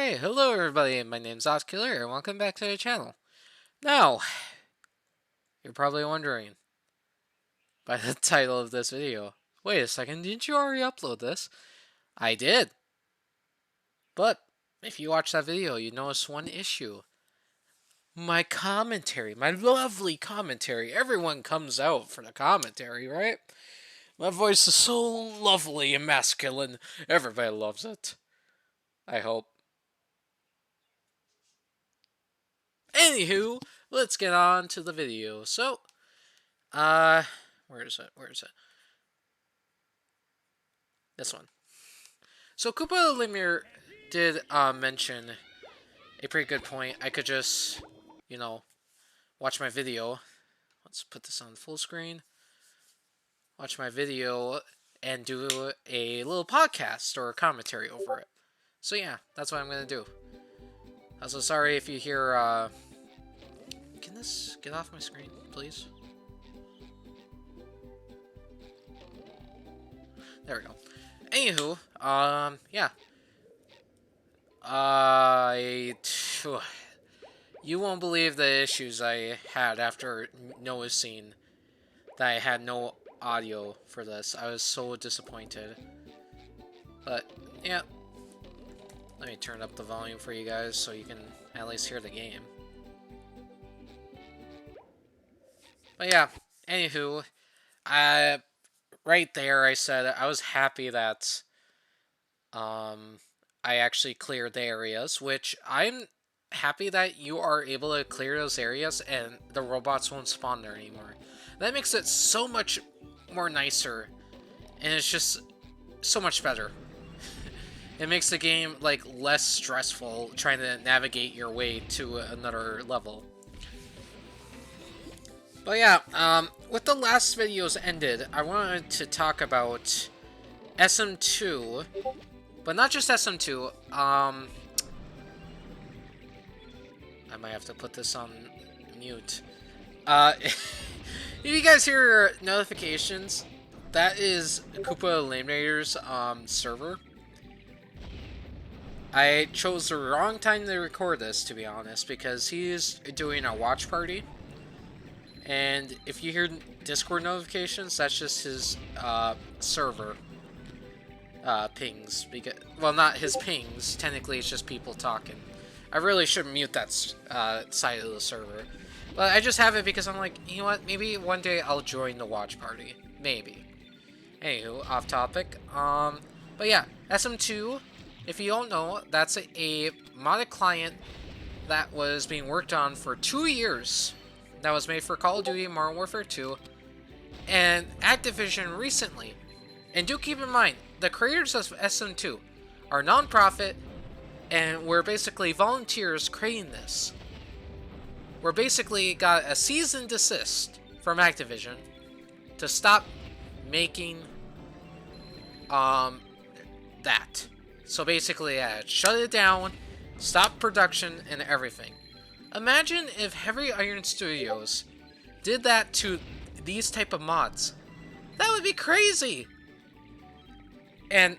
Hey, hello everybody, my name's Oscular, and welcome back to the channel. Now, you're probably wondering, by the title of this video, wait a second, didn't you already upload this? I did. But, if you watch that video, you notice one issue. My commentary, my lovely commentary, everyone comes out for the commentary, right? My voice is so lovely and masculine, everybody loves it. I hope. Anywho, let's get on to the video. So, where is it? Where is it? This one. So Koopa Lemur did mention a pretty good point. I could just, watch my video. Let's put this on full screen. Watch my video and do a little podcast or a commentary over it. So yeah, that's what I'm gonna do. Also, sorry if you hear. Can this get off my screen, please? There we go. Anywho, yeah. You won't believe the issues I had after noticing that I had no audio for this. I was so disappointed. But, yeah. Let me turn up the volume for you guys so you can at least hear the game. But yeah, anywho, right there I said I was happy that I actually cleared the areas, which I'm happy that you are able to clear those areas and the robots won't spawn there anymore. That makes it so much more nicer, and it's just so much better. It makes the game like less stressful trying to navigate your way to another level. But yeah, with the last videos ended, I wanted to talk about SM2, but not just SM2. I might have to put this on mute. If you guys hear notifications, that is Koopa Eliminator's server. I chose the wrong time to record this, to be honest, because he's doing a watch party. And if you hear Discord notifications, that's just his server pings. Well, not his pings. Technically, it's just people talking. I really should mute that side of the server. But I just have it because I'm like, you know what? Maybe one day I'll join the watch party. Maybe. Anywho, off topic. But yeah, SM2, if you don't know, that's a modded client that was being worked on for 2 years. That was made for Call of Duty Modern Warfare 2. And Activision recently, and do keep in mind, the creators of SM2 are non-profit, and we're basically volunteers creating this. We're basically got a cease and desist from Activision to stop making that. So basically, shut it down, stop production, and everything. Imagine if Heavy Iron Studios did that to these type of mods. That would be crazy! And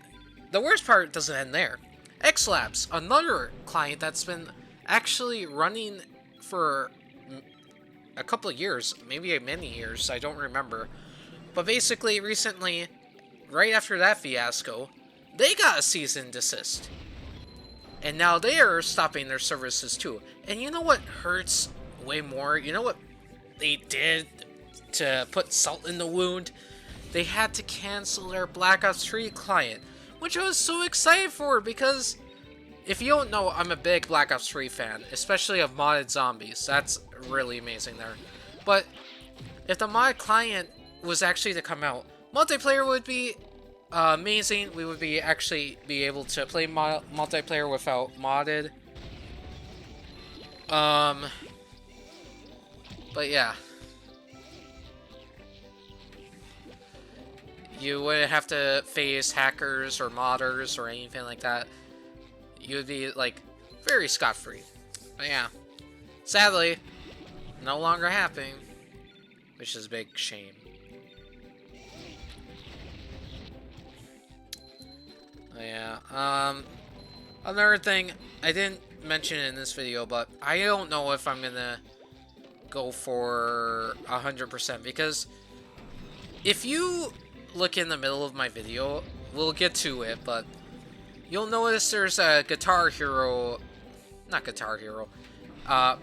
the worst part doesn't end there. X-Labs, another client that's been actually running for a couple of years, maybe many years, I don't remember. But basically, recently, right after that fiasco, they got a cease and desist. And now they are stopping their services too. And you know what hurts way more? You know what they did to put salt in the wound? They had to cancel their Black Ops 3 client, which I was so excited for because if you don't know, I'm a big Black Ops 3 fan, especially of modded zombies. That's really amazing there. But if the modded client was actually to come out, multiplayer would be amazing. We would actually be able to play multiplayer without modded. But yeah. You wouldn't have to face hackers or modders or anything like that. You would be, like, very scot-free. But yeah. Sadly, no longer happening. Which is a big shame. Yeah, Another thing, I didn't mention it in this video, but I don't know if I'm gonna go for 100% because if you look in the middle of my video, we'll get to it, but you'll notice there's a Guitar Hero, not Guitar Hero, uh,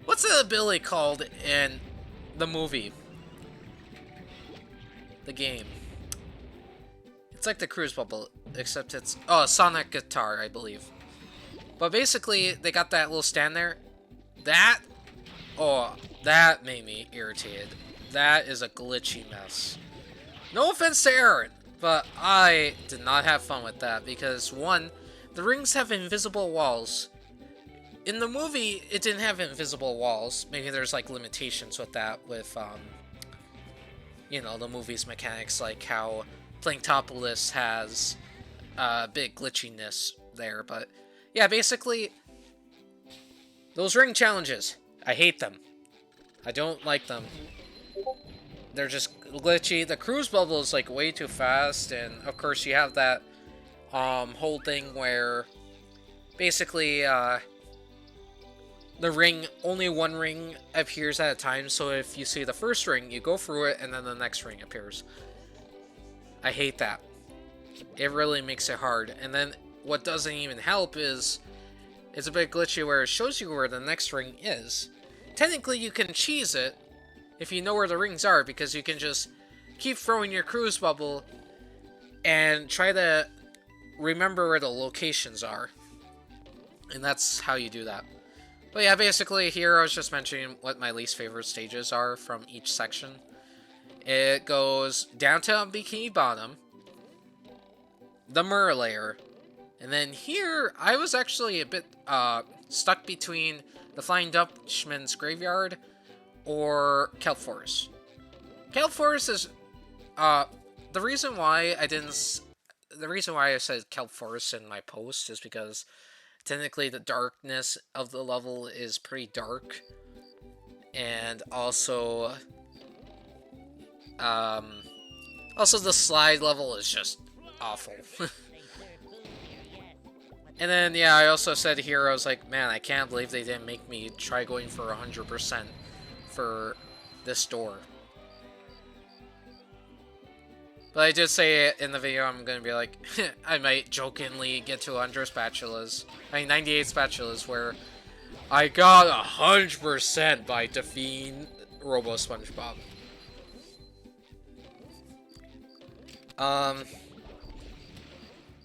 what's the ability called in the movie? The game. It's like the cruise bubble, except it's, oh, Sonic Guitar, I believe. But basically, they got that little stand there. That, oh, that made me irritated. That is a glitchy mess. No offense to Aaron, but I did not have fun with that because, one, the rings have invisible walls. In the movie, it didn't have invisible walls. Maybe there's, like, limitations with that, with, you know, the movie's mechanics, like how playing Topless has a bit glitchiness there, but yeah, basically, those ring challenges, I hate them. I don't like them. They're just glitchy. The cruise bubble is like way too fast, and of course you have that whole thing where basically the ring, only one ring appears at a time, so if you see the first ring, you go through it, and then the next ring appears. I hate that. It really makes it hard. And then what doesn't even help is it's a bit glitchy where it shows you where the next ring is. Technically, you can cheese it if you know where the rings are, because you can just keep throwing your cruise bubble and try to remember where the locations are. And that's how you do that. But yeah, basically here I was just mentioning what my least favorite stages are from each section. It goes downtown Bikini Bottom, the Mirror Layer, and then here I was actually a bit stuck between the Flying Dutchman's Graveyard or Kelp Forest. Kelp Forest is the reason why I said Kelp Forest in my post is because technically the darkness of the level is pretty dark, and also the slide level is just awful. And then, yeah, I also said here, I was like, man, I can't believe they didn't make me try going for 100% for this door. But I did say it in the video, I'm gonna be like, I might jokingly get to 100 spatulas. I mean, 98 spatulas, where I got 100% by defeating Robo SpongeBob.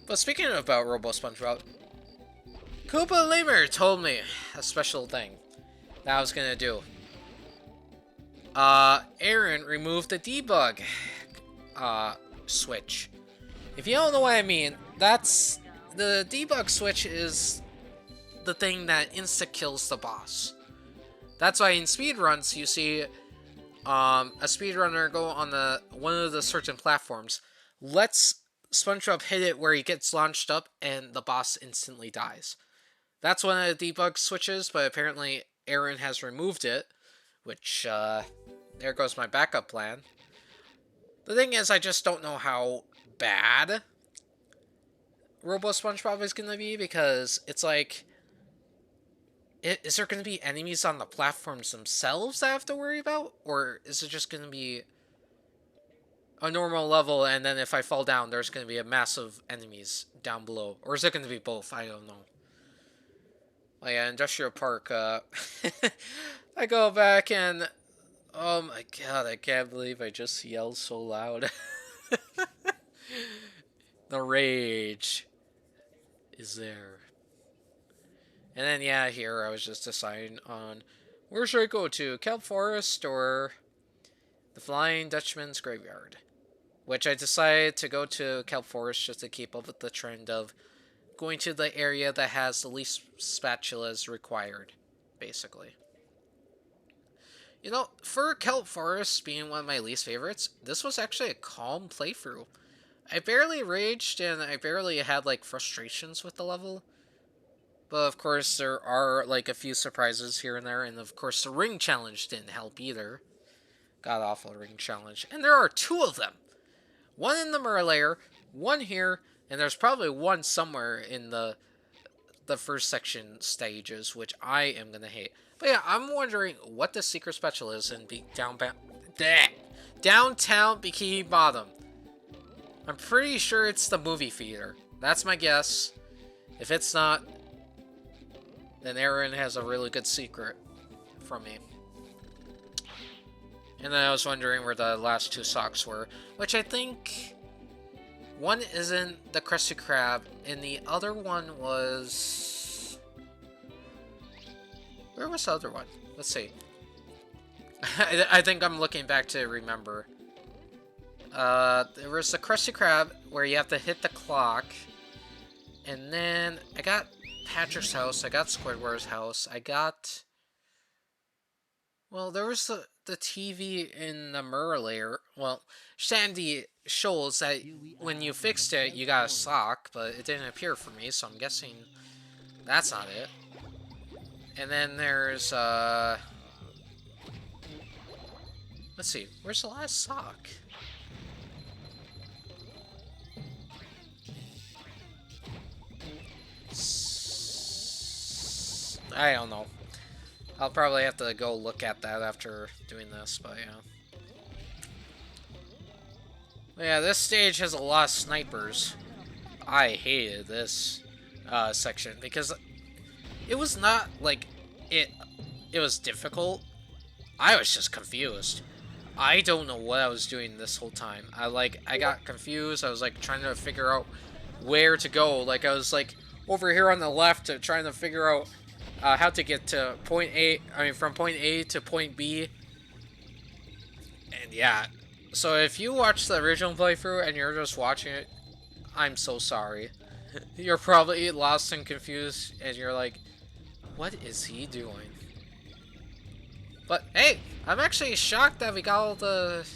But speaking about Robo SpongeBob, Koopa Lemur told me a special thing that I was gonna do. Aaron removed the debug switch. If you don't know what I mean, that's the debug switch is the thing that insta kills the boss. That's why in speedruns you see a speedrunner go on one of the certain platforms, lets SpongeBob hit it where he gets launched up, and the boss instantly dies. That's one of the debug switches, but apparently Aaron has removed it, which, there goes my backup plan. The thing is, I just don't know how bad Robo SpongeBob is going to be, because it's like, is there going to be enemies on the platforms themselves that I have to worry about? Or is it just going to be a normal level, and then if I fall down, there's going to be a massive enemies down below? Or is it going to be both? I don't know. Oh yeah, Industrial Park, I go back and, oh my god, I can't believe I just yelled so loud. The rage is there. And then, yeah, here I was just deciding on where should I go to, Kelp Forest or the Flying Dutchman's Graveyard? Which I decided to go to Kelp Forest just to keep up with the trend of going to the area that has the least spatulas required, basically. You know, for Kelp Forest being one of my least favorites, this was actually a calm playthrough. I barely raged, and I barely had, like, frustrations with the level. But, of course, there are, like, a few surprises here and there, and, of course, the ring challenge didn't help either. God-awful ring challenge. And there are two of them! One in the Mirror Layer, one here, And there's probably one somewhere in the first section stages, which I am gonna hate. But yeah, I'm wondering what the secret special is in downtown Bikini Bottom. I'm pretty sure it's the movie theater. That's my guess. If it's not, then Aaron has a really good secret from me. And then I was wondering where the last two socks were, which I think one isn't the Krusty Krab, and the other one was... Where was the other one? Let's see. I think I'm looking back to remember. There was the Krusty Krab, where you have to hit the clock. And then I got Patrick's house, I got Squidward's house, I got... Well, there was the TV in the mirror layer. Well, Shandy shows that when you fixed it, you got a sock, but it didn't appear for me, so I'm guessing that's not it. And then there's, let's see, where's the last sock? I don't know. I'll probably have to go look at that after doing this, but yeah. Yeah, this stage has a lot of snipers. I hated this section because it was not like it was difficult. I was just confused. I don't know what I was doing this whole time. I got confused. I was like trying to figure out where to go. Like I was like over here on the left trying to figure out how to get to point A, from point A to point B. And yeah, so if you watch the original playthrough and you're just watching it, I'm so sorry. You're probably lost and confused, and you're like, what is he doing? But hey, I'm actually shocked that we got all the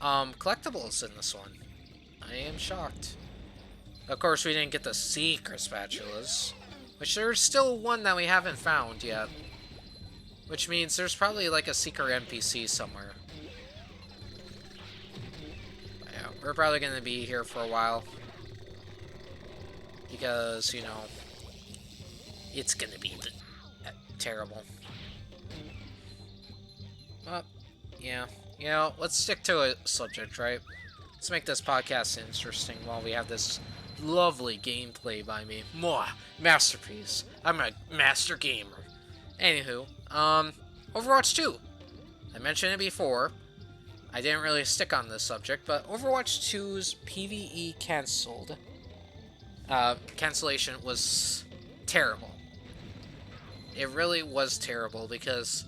collectibles in this one. I am shocked. Of course, we didn't get the secret spatulas, which there's still one that we haven't found yet. Which means there's probably like a secret NPC somewhere. But yeah, we're probably going to be here for a while. Because, you know, it's going to be terrible. Well, yeah. You know, let's stick to a subject, right? Let's make this podcast interesting while we have this lovely gameplay by me. Mwah! Masterpiece. I'm a master gamer. Anywho, Overwatch 2. I mentioned it before. I didn't really stick on this subject, but Overwatch 2's PvE cancelled. Cancellation was terrible. It really was terrible because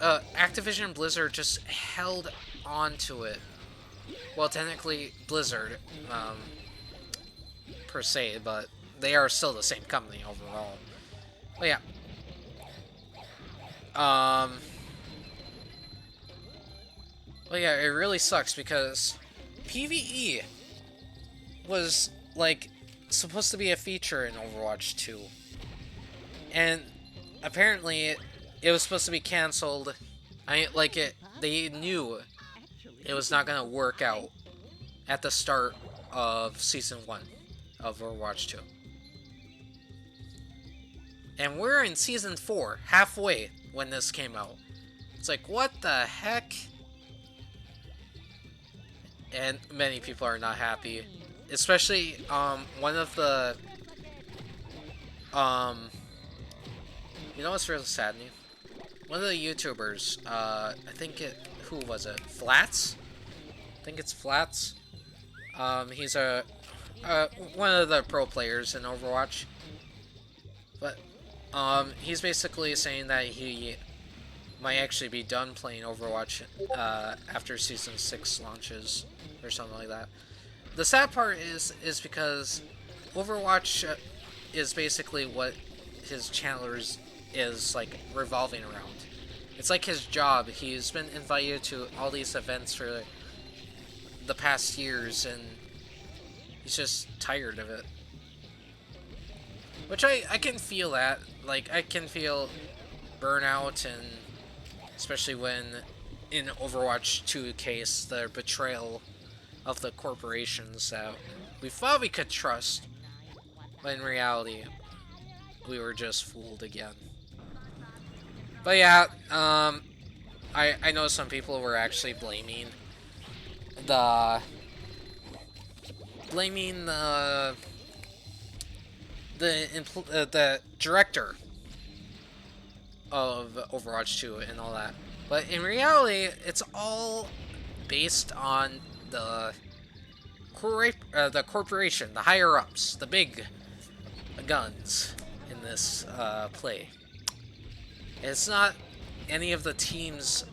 Activision Blizzard just held on to it. Well, technically Blizzard, per se, but they are still the same company overall. But yeah. Well, yeah, it really sucks because PvE was, like, supposed to be a feature in Overwatch 2. And apparently it was supposed to be canceled. They knew it was not gonna work out at the start of Season 1 of Overwatch 2. And we're in Season 4, halfway, when this came out. It's like, what the heck? And many people are not happy. Especially, one of the... You know what's really saddening? One of the YouTubers, who was it? Flats? I think it's Flats. He's one of the pro players in Overwatch. But, he's basically saying that he might actually be done playing Overwatch, after Season 6 launches, or something like that. The sad part is because Overwatch is basically what his channel is like revolving around. It's like his job. He's been invited to all these events for the past years, and he's just tired of it. Which I can feel that. Like, I can feel burnout, and especially when in Overwatch 2 case, the betrayal of the corporations that we thought we could trust, but in reality, we were just fooled again. But yeah, I know some people were actually the blaming the director of Overwatch 2 and all that. But in reality, it's all based on the corporation, the higher ups, the big guns in this play. It's not any of the team's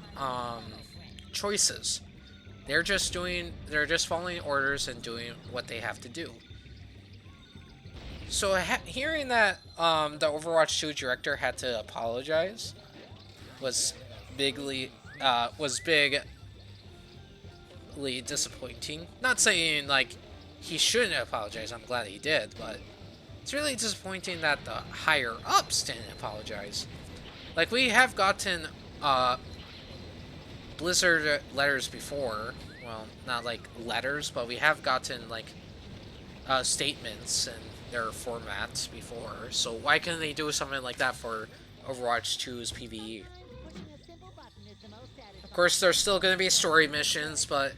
choices. They're just following orders and doing what they have to do. So hearing that the Overwatch 2 director had to apologize was bigly disappointing. Not saying like he shouldn't apologize. I'm glad he did, but it's really disappointing that the higher ups didn't apologize. Like, we have gotten Blizzard letters before. Well, not like letters, but we have gotten like statements and their formats before. So why couldn't they do something like that for Overwatch 2's PvE? Of course, there's still going to be story missions, but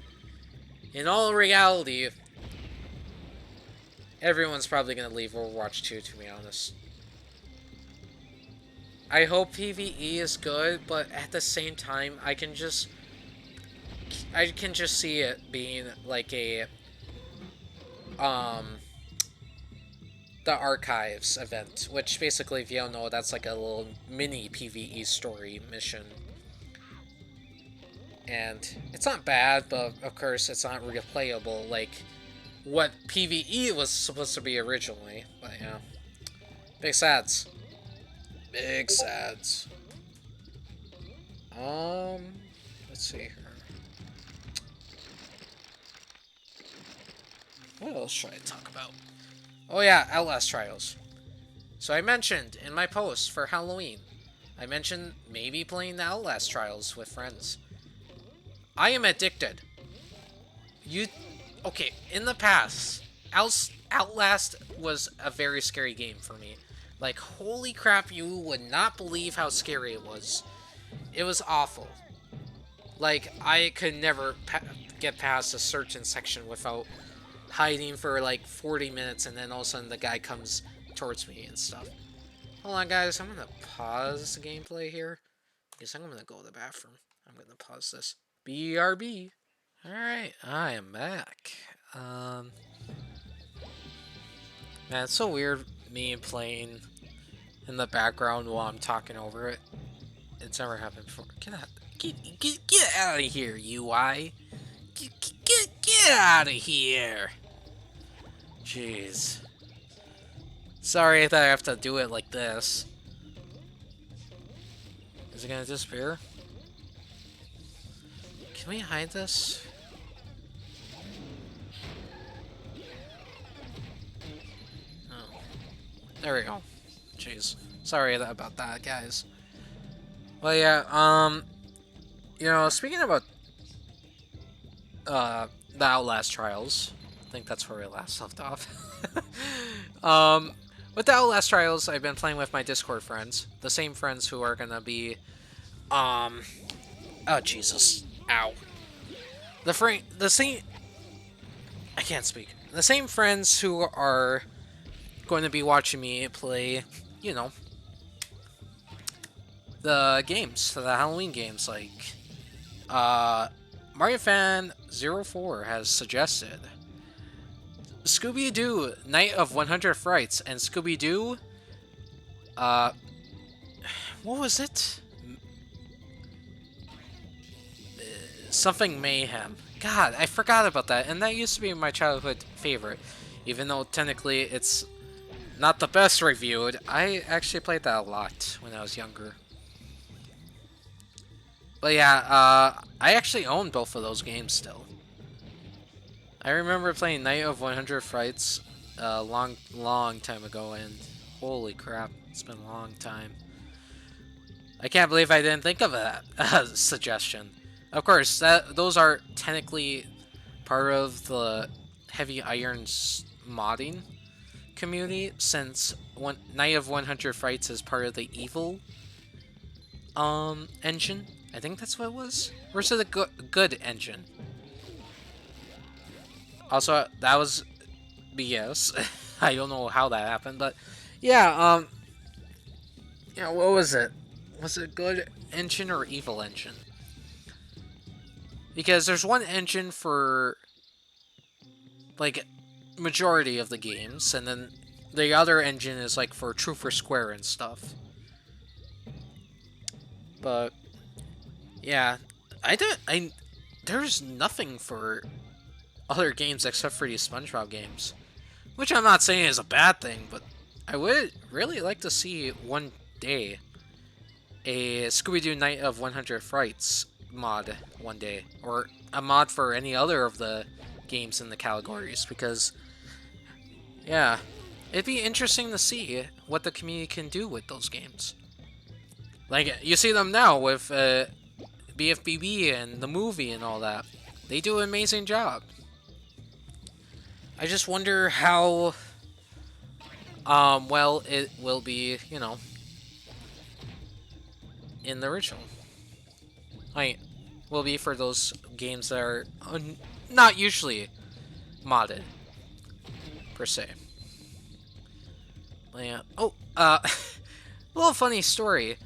in all reality, everyone's probably going to leave Overwatch 2, to be honest. I hope PvE is good, but at the same time, I can just see it being like a the Archives event, which basically, if you don't know, that's like a little mini PvE story mission. And it's not bad, but of course it's not replayable like what PvE was supposed to be originally. But yeah, big sads. Big sads. Let's see here. What else should I talk about? Oh yeah, Outlast Trials. So I mentioned in my post for Halloween, I mentioned maybe playing the Outlast Trials with friends. I am addicted. Okay, in the past, Outlast was a very scary game for me. Like, holy crap, you would not believe how scary it was. It was awful. Like, I could never get past a certain section without hiding for like 40 minutes, and then all of a sudden the guy comes towards me and stuff. Hold on, guys, I'm gonna pause the gameplay here, because I'm gonna go to the bathroom. I'm gonna pause this. BRB. Alright, I am back. Man, it's so weird me playing in the background while I'm talking over it. It's never happened before. Get out of here, UI. Get out of here. Jeez. Sorry that I have to do it like this. Is it gonna disappear? Can we hide this? Oh. There we go. Jeez. Sorry about that, guys. Well, yeah, you know, speaking about the Outlast Trials, I think that's where we last left off. With the Outlast Trials, I've been playing with my Discord friends, the same friends who are gonna be, oh Jesus, ow. The same, I can't speak. The same friends who are going to be watching me play, you know, the games, the Halloween games, like, Mario Fan 04 has suggested Scooby-Doo Night of 100 Frights and Scooby-Doo, what was it? Something Mayhem. God, I forgot about that, and that used to be my childhood favorite. Even though technically it's not the best reviewed, I actually played that a lot when I was younger. But yeah, I actually own both of those games still. I remember playing Night of 100 Frights a long time ago, and holy crap, it's been a long time. I can't believe I didn't think of that suggestion. Of course, those are technically part of the Heavy Iron's modding community, since Night of 100 Frights is part of the Evil engine. I think that's what it was. Or is it a good engine? Also, that was BS. I don't know how that happened, but yeah, yeah, what was it? Was it good engine or evil engine? Because there's one engine for, like, majority of the games, and then the other engine is, like, for Truth or Square and stuff. But, yeah, there's nothing for other games except for these SpongeBob games. Which I'm not saying is a bad thing, but I would really like to see one day a Scooby-Doo Night of 100 Frights mod one day, or a mod for any other of the games in the categories, because yeah, it'd be interesting to see what the community can do with those games. Like, you see them now with BFBB and the movie and all that. They do an amazing job. I just wonder how well it will be, you know, in the original. Will be for those games that are not usually modded, per se. Yeah. Oh, a little funny story.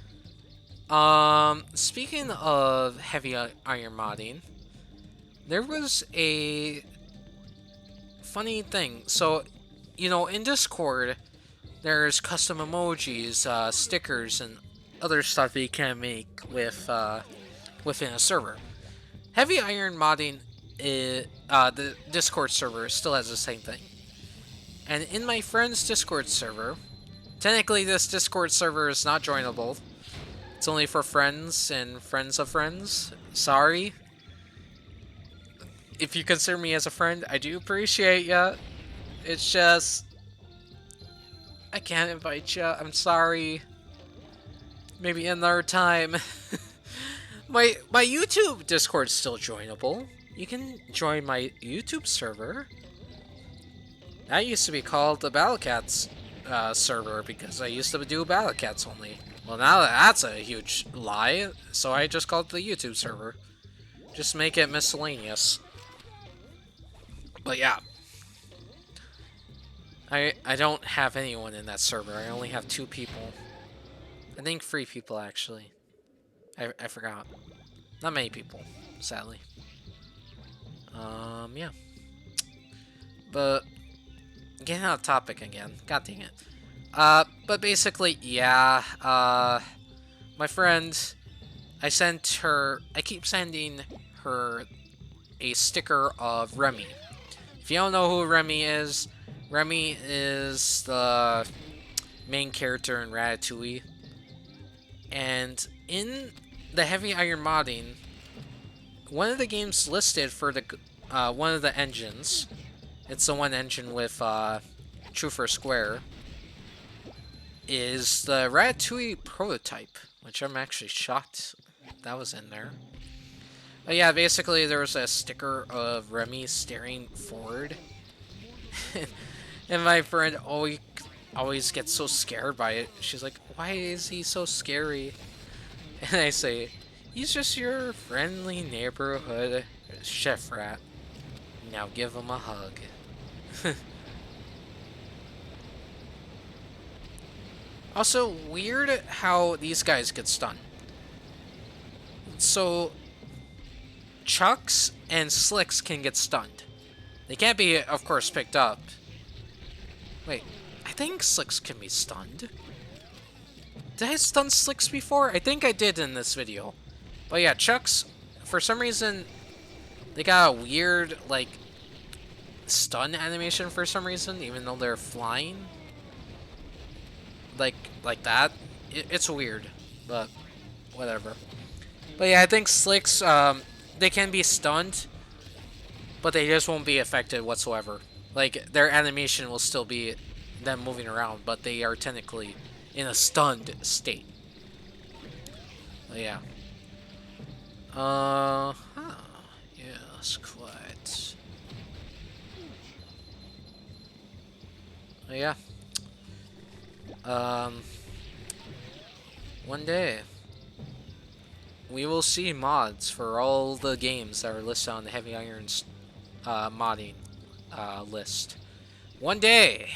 Speaking of Heavy Iron modding, there was a funny thing. So, you know, in Discord, there's custom emojis, stickers, and other stuff that you can make with within a server. Heavy Iron modding, the Discord server still has the same thing. And in my friend's Discord server, technically this Discord server is not joinable. It's only for friends and friends of friends. Sorry. If you consider me as a friend, I do appreciate ya. It's just, I can't invite ya. I'm sorry. Maybe another time. My YouTube Discord's still joinable. You can join my YouTube server. That used to be called the Battle Cats server, because I used to do Battle Cats only. Well, now that's a huge lie, so I just called it the YouTube server. Just make it miscellaneous. But yeah. I don't have anyone in that server. I only have 2 people. I think 3 people, actually. I forgot. Not many people, sadly. Yeah. But, getting out of topic again. God dang it. But basically, yeah, my friend, I keep sending her a sticker of Remy. If you don't know who Remy is the main character in Ratatouille. And in the Heavy Iron modding, one of the games listed for the one of the engines, it's the one engine with Truth or Square, is the Ratatouille prototype, which I'm actually shocked that was in there. But yeah, basically there was a sticker of Remy staring forward. And my friend always gets so scared by it. She's like, why is he so scary? And I say, he's just your friendly neighborhood chef rat. Now give him a hug. Also, weird how these guys get stunned. So, Chucks and Slicks can get stunned. They can't be, of course, picked up. Wait, I think Slicks can be stunned. Did I stun Slicks before? I think I did in this video. But yeah, Chucks, for some reason, they got a weird, like, stun animation for some reason, even though they're flying. Like that. It's weird, but whatever. But yeah, I think Slicks, they can be stunned, but they just won't be affected whatsoever. Like, their animation will still be them moving around, but they are technically in a stunned state. But yeah. Yes, quite. Yeah. Um, one day, we will see mods for all the games that are listed on the Heavy Iron's modding list. One day!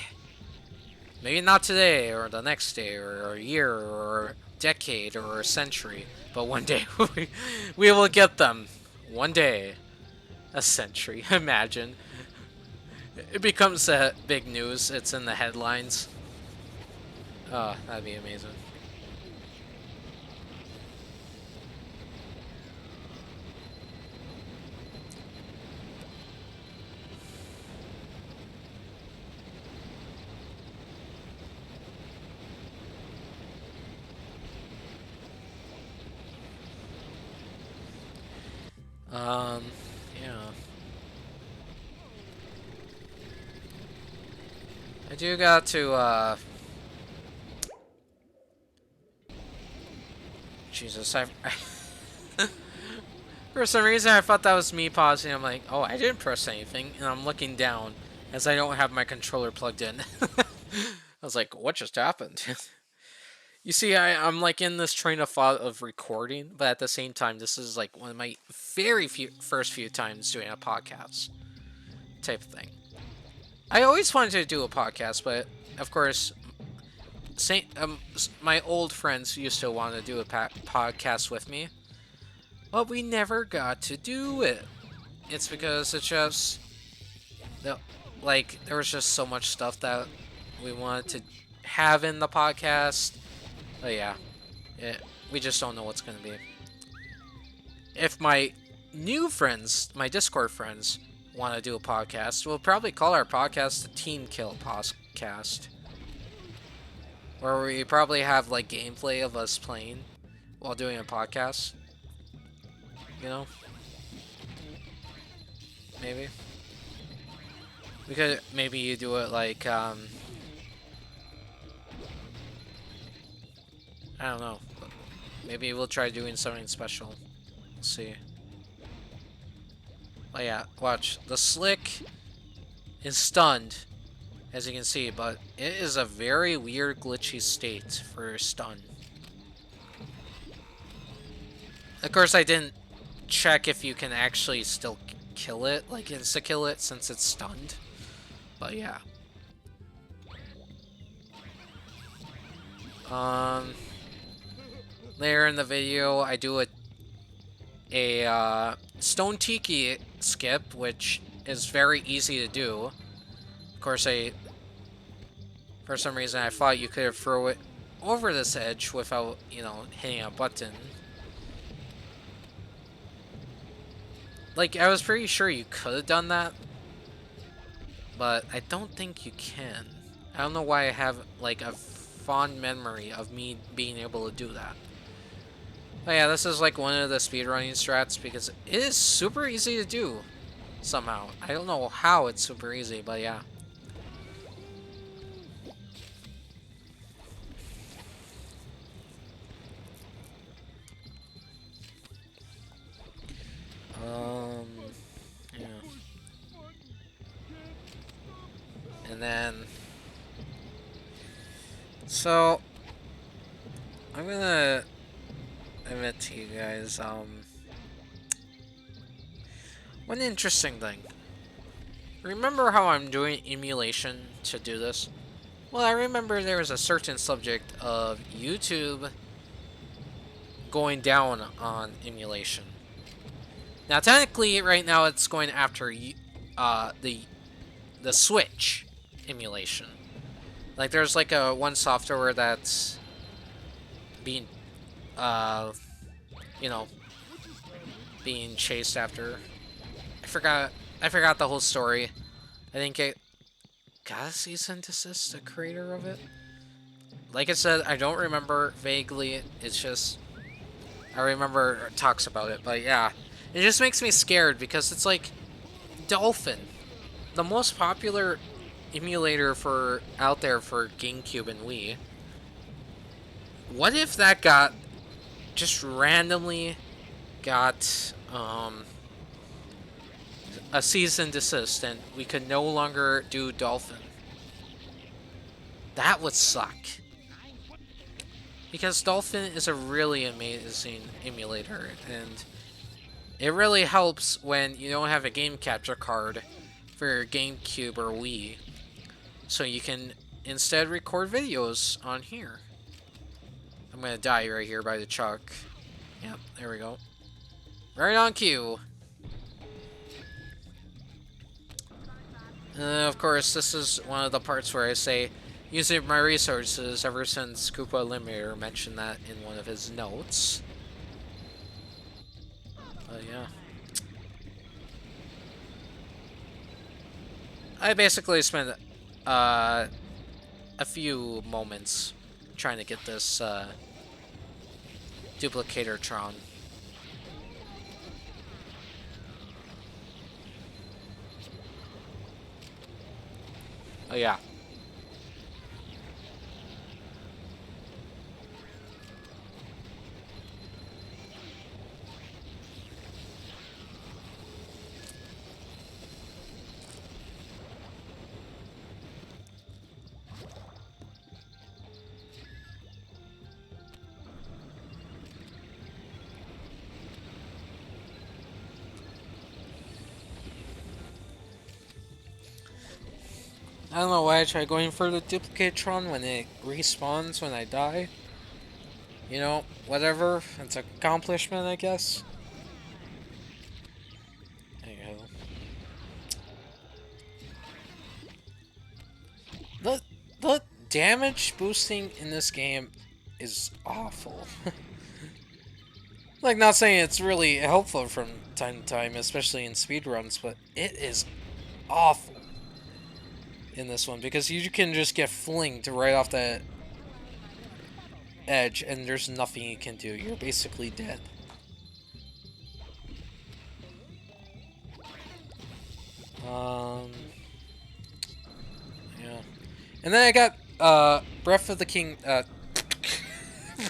Maybe not today, or the next day, or a year, or a decade, or a century, but one day we will get them. One day. A century, imagine. It becomes big news, it's in the headlines. Oh, that'd be amazing. Yeah. I do got to, Jesus, for some reason I thought that was me pausing. I'm like, oh, I didn't press anything, and I'm looking down as I don't have my controller plugged in. I was like, what just happened? You see, I'm like in this train of thought of recording, but at the same time, this is like one of my very first few times doing a podcast type of thing. I always wanted to do a podcast, but of course, my old friends used to want to do a podcast with me, but we never got to do it. It's because it's just, like, there was just so much stuff that we wanted to have in the podcast. But yeah, we just don't know what's going to be. If my new friends, my Discord friends, want to do a podcast, we'll probably call our podcast the Team Kill Podcast. Where we probably have, like, gameplay of us playing while doing a podcast. You know? Maybe. We could maybe do it like, I don't know. Maybe we'll try doing something special. We'll see. Oh yeah, watch. The Slick is stunned, as you can see, but it is a very weird glitchy state for stun. Of course, I didn't check if you can actually still kill it, like insta-kill it, since it's stunned. But yeah. Later in the video, I do a Stone Tiki skip, which is very easy to do. Of course, for some reason, I thought you could throw it over this edge without, you know, hitting a button. Like, I was pretty sure you could have done that, but I don't think you can. I don't know why I have, like, a fond memory of me being able to do that. But yeah, this is like one of the speedrunning strats because it is super easy to do somehow. I don't know how it's super easy, but yeah. Yeah. And then, so I'm gonna admit to you guys, one interesting thing. Remember how I'm doing emulation to do this? Well, I remember there was a certain subject of YouTube going down on emulation. Now, technically, right now it's going after the Switch emulation. Like, there's like one software that's being, you know, being chased after. I forgot the whole story. I think it got a cease and desist, the creator of it. Like I said, I don't remember vaguely. It's just I remember it talks about it, but yeah, it just makes me scared because it's like Dolphin, the most popular emulator out there for GameCube and Wii. What if that got just randomly got a cease and desist and we could no longer do Dolphin? That would suck. Because Dolphin is a really amazing emulator, and it really helps when you don't have a game capture card for your GameCube or Wii. So you can instead record videos on here. I'm gonna die right here by the truck. Yep, there we go. Right on cue. Of course, this is one of the parts where I say, using my resources ever since Koopa Eliminator mentioned that in one of his notes. But yeah. I basically spent a few moments trying to get this Duplicator-tron. Oh yeah. I don't know why I try going for the Duplicatron when it respawns when I die. You know, whatever. It's an accomplishment, I guess. There you go. The damage boosting in this game is awful. Like, not saying it's really helpful from time to time, especially in speedruns, but it is awful in this one, because you can just get flinged right off the edge and there's nothing you can do. You're basically dead. Yeah. And then I got Breath of the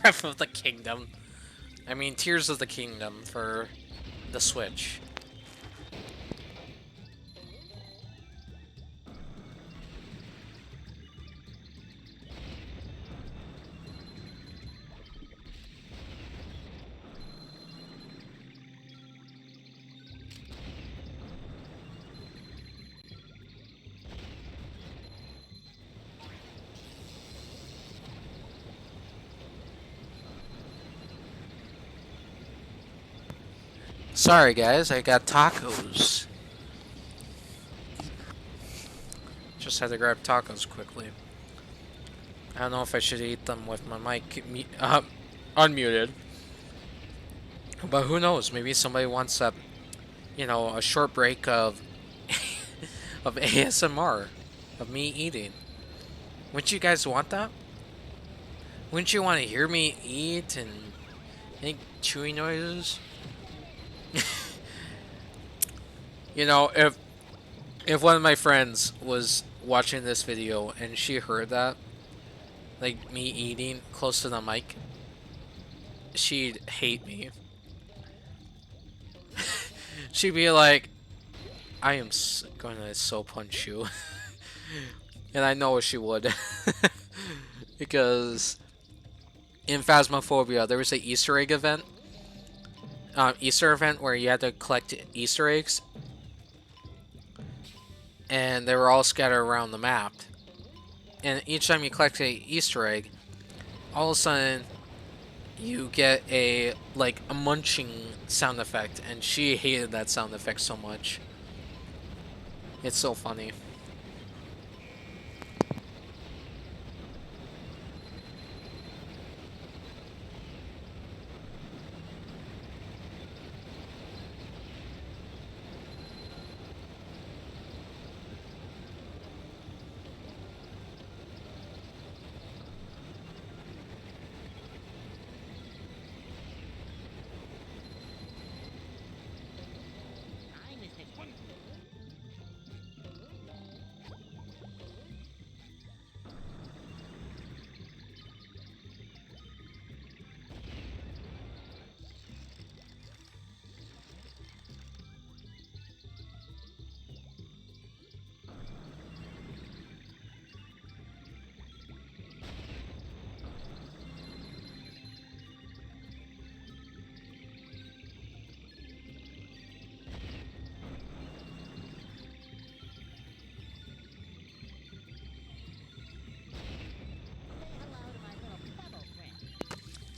Breath of the Kingdom. I mean Tears of the Kingdom for the Switch. Sorry guys, I got tacos. Just had to grab tacos quickly. I don't know if I should eat them with my mic unmuted. But who knows, maybe somebody wants a, you know, a short break of of ASMR, of me eating. Wouldn't you guys want that? Wouldn't you want to hear me eat and make chewy noises? You know, if one of my friends was watching this video and she heard that, like me eating close to the mic, she'd hate me. She'd be like, I am going to so punch you. And I know she would. Because in Phasmophobia, there was an Easter egg event. Easter event where you had to collect Easter eggs. And they were all scattered around the map. And each time you collect a Easter egg, all of a sudden you get a munching sound effect, and she hated that sound effect so much. It's so funny.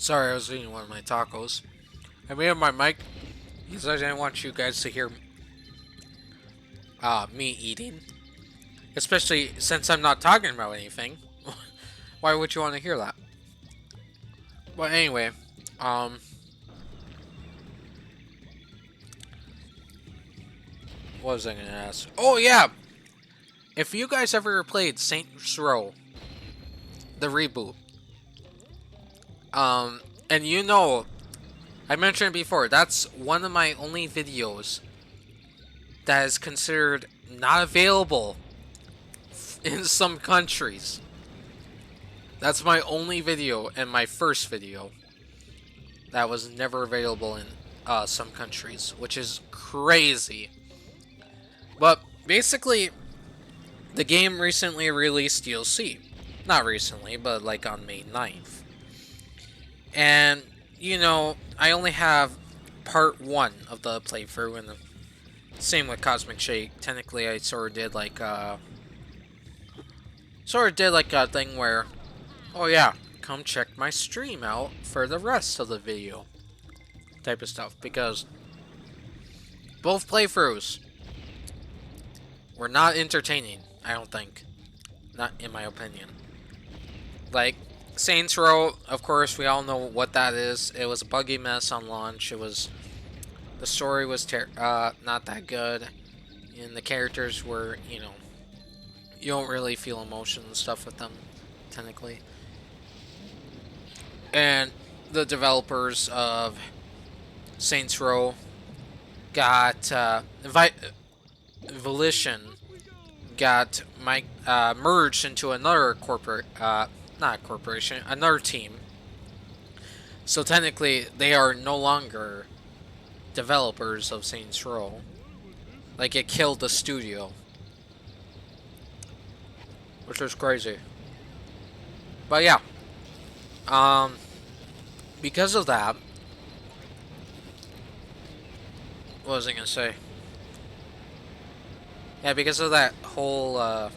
Sorry, I was eating one of my tacos. I made my mic because I didn't want you guys to hear me eating. Especially since I'm not talking about anything. Why would you want to hear that? But anyway, what was I gonna ask? Oh yeah! If you guys ever played Saints Row, the reboot, and you know, I mentioned it before, that's one of my only videos that is considered not available in some countries. That's my only video and my first video that was never available in some countries, which is crazy. But basically, the game recently released DLC. Not recently, but like on May 9th. And, you know, I only have part 1 of the playthrough, and same with Cosmic Shake. Technically, I sort of did like a thing where, oh yeah, come check my stream out for the rest of the video type of stuff, because both playthroughs were not entertaining, I don't think. Not in my opinion. Like, Saints Row, of course, we all know what that is. It was a buggy mess on launch. The story was not that good, and the characters were, you know, you don't really feel emotion and stuff with them, technically. And the developers of Saints Row got Emulation got merged into another not corporation, another team. So technically, they are no longer developers of Saints Row. Like, it killed the studio, which was crazy. But yeah, because of that, what was I gonna say? Yeah, because of that whole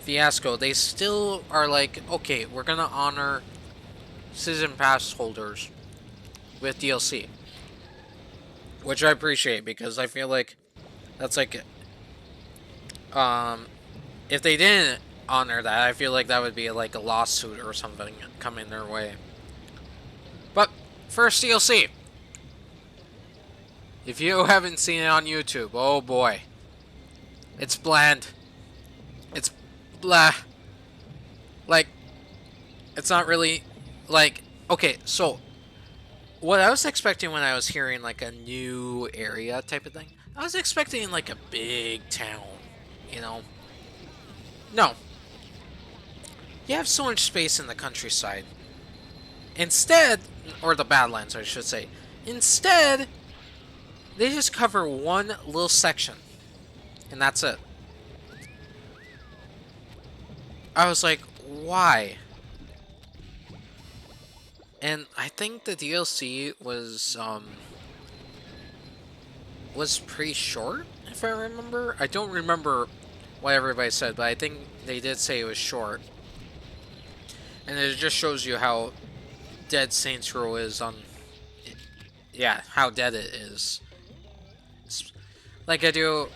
fiasco, they still are like, okay, we're gonna honor season pass holders with DLC, which I appreciate, because I feel like that's like, if they didn't honor that, I feel like that would be like a lawsuit or something coming their way. But first DLC, if you haven't seen it on YouTube, oh boy, it's bland. It's blah. Like, it's not really, like, okay, so what I was expecting when I was hearing like a new area type of thing, I was expecting like a big town, you know? No. You have so much space in the countryside. Instead, or the Badlands, I should say. Instead, they just cover one little section, and that's it. I was like, why? And I think the DLC was pretty short, if I remember. I don't remember what everybody said, but I think they did say it was short. And it just shows you how dead Saints Row is on... Yeah, how dead it is. Like, I do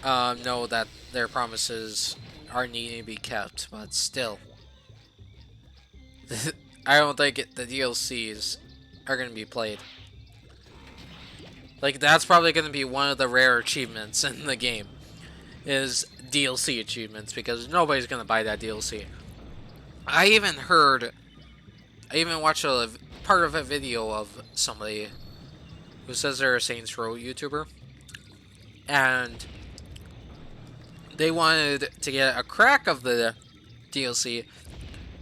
know that their promises are needing to be kept, but still. I don't think the DLCs are going to be played. Like, that's probably going to be one of the rare achievements in the game, is DLC achievements, because nobody's going to buy that DLC. I even watched a part of a video of somebody who says they're a Saints Row YouTuber, and they wanted to get a crack of the DLC,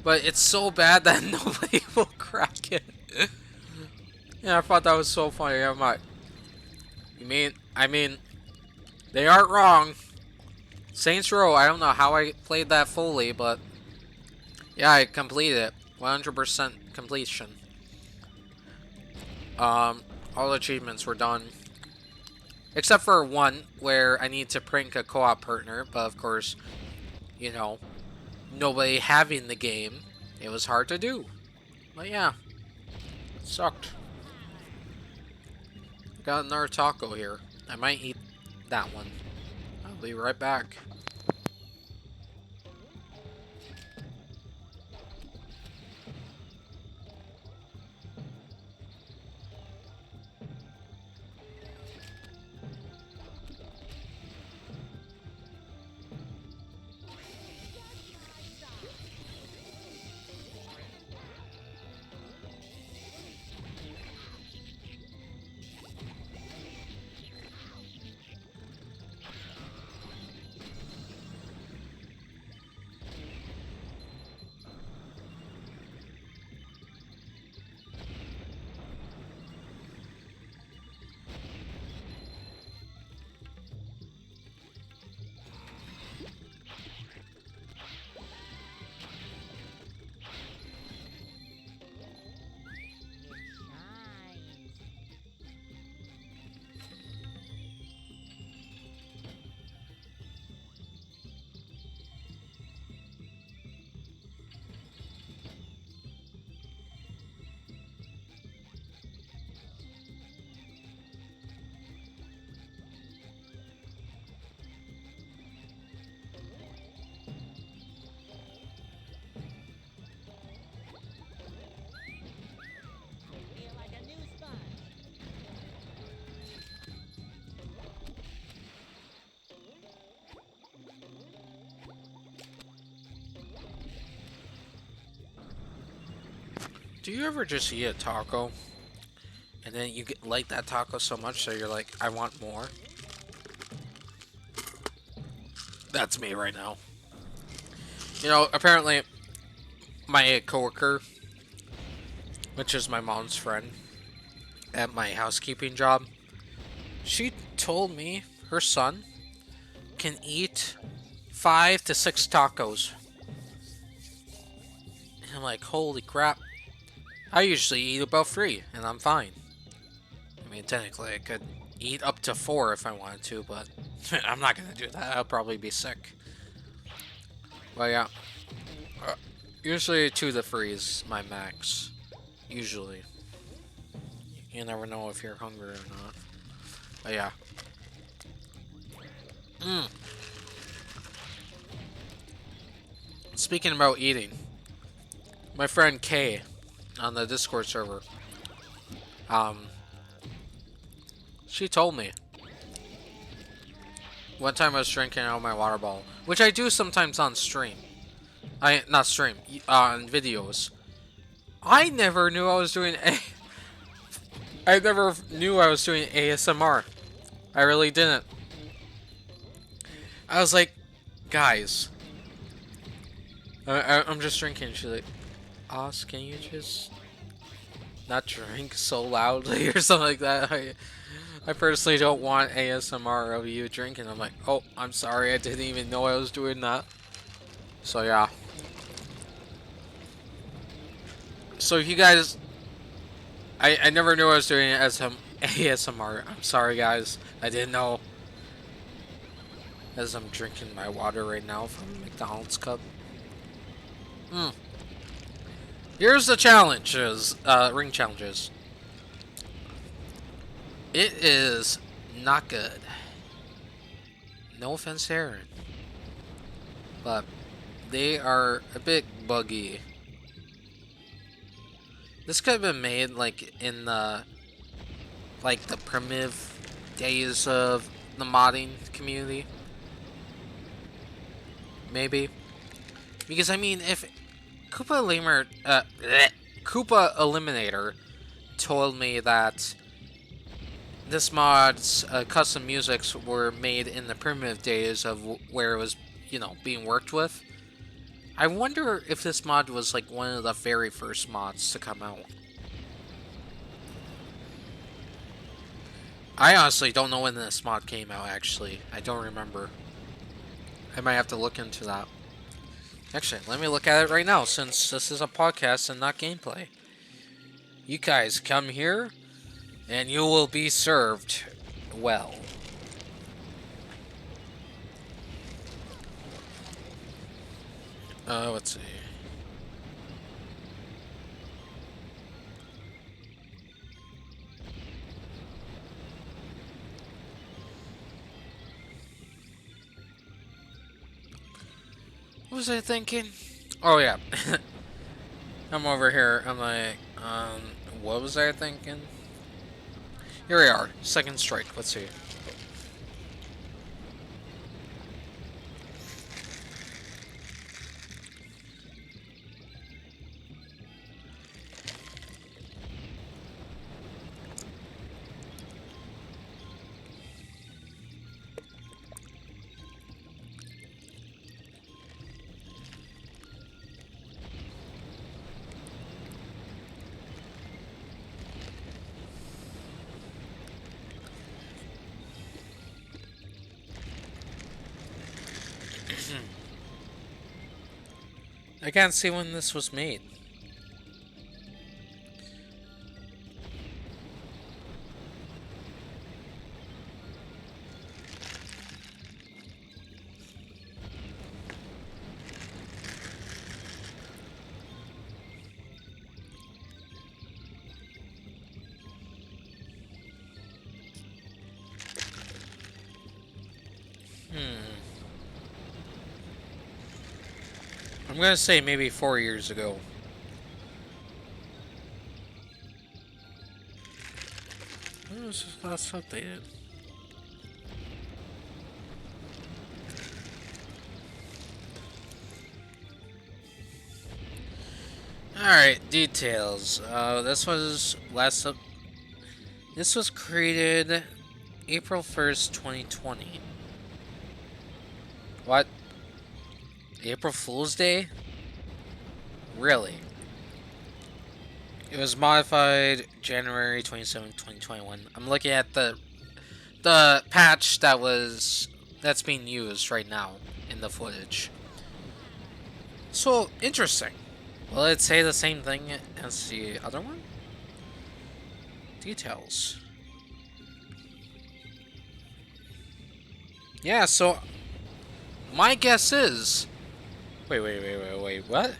but it's so bad that nobody will crack it. Yeah, I thought that was so funny. I'm like, I mean, they aren't wrong. Saints Row, I don't know how I played that fully, but yeah, I completed it. 100% completion. All the achievements were done. Except for one, where I need to prank a co-op partner, but of course, you know, nobody having the game, it was hard to do. But yeah, Sucked. Got another taco here. I might eat that one. I'll be right back. Do you ever just eat a taco and then you like that taco so much so you're like, I want more? That's me right now. You know, apparently my coworker, which is my mom's friend at my housekeeping job, she told me her son can eat 5 to 6 tacos. And I'm like, holy crap. I usually eat about 3, and I'm fine. I mean, technically, I could eat up to 4 if I wanted to, but I'm not gonna do that. I'll probably be sick. Well, yeah. Usually 2 to 3 is my max. Usually. You never know if you're hungry or not. But yeah. Speaking about eating, my friend Kay on the Discord server, she told me one time I was drinking out of my water bottle, which I do sometimes on stream. Not stream, on videos. I never knew I was doing I never knew I was doing ASMR. I really didn't. I was like, guys, I'm just drinking. She's like, Oz, can you just not drink so loudly or something like that? I personally don't want ASMR of you drinking. I'm like, oh, I'm sorry, I didn't even know I was doing that. So yeah. So if you guys, I never knew I was doing it as ASMR. I'm sorry guys, I didn't know. As I'm drinking my water right now from McDonald's cup. Here's the challenges, ring challenges. It is not good. No offense to Aaron, but they are a bit buggy. This could have been made like in the primitive days of the modding community. Maybe. Because I mean, if Koopa Eliminator told me that this mod's custom musics were made in the primitive days of where it was, you know, being worked with, I wonder if this mod was like one of the very first mods to come out. I honestly don't know when this mod came out, actually. I don't remember. I might have to look into that. Actually, let me look at it right now, since this is a podcast and not gameplay. You guys come here, and you will be served well. Let's see. was I thinking? Oh yeah. I'm over here. I'm like, what was I thinking? Here we are. Second strike. Let's see. I can't see when this was made. I'm gonna say maybe 4 years ago. When was this last updated? Alright, details. This was This was created April 1st, 2020. What? April Fool's Day? Really? It was modified January 27, 2021. I'm looking at the patch that's being used right now in the footage. So interesting. Will it say the same thing as the other one? Details. Yeah, so my guess is... Wait, what?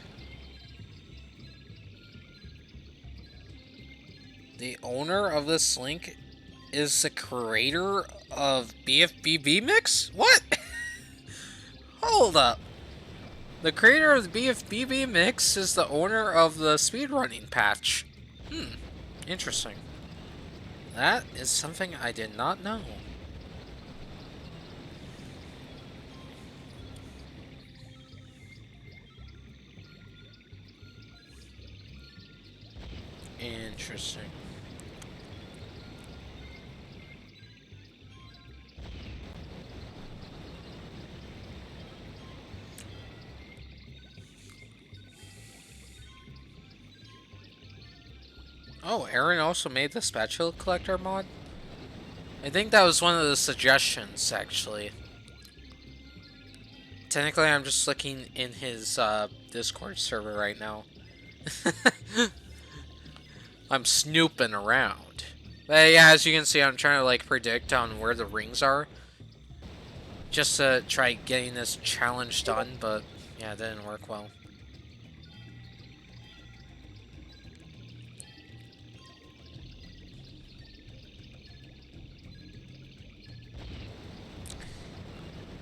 The owner of this link is the creator of BFBB Mix? What? Hold up. The creator of the BFBB Mix is the owner of the speedrunning patch. Interesting. That is something I did not know. Interesting. Oh, Aaron also made the spatula collector mod? I think that was one of the suggestions, actually. Technically, I'm just looking in his Discord server right now. I'm snooping around. But yeah, as you can see, I'm trying to like predict on where the rings are. Just to try getting this challenge done, but yeah, it didn't work well.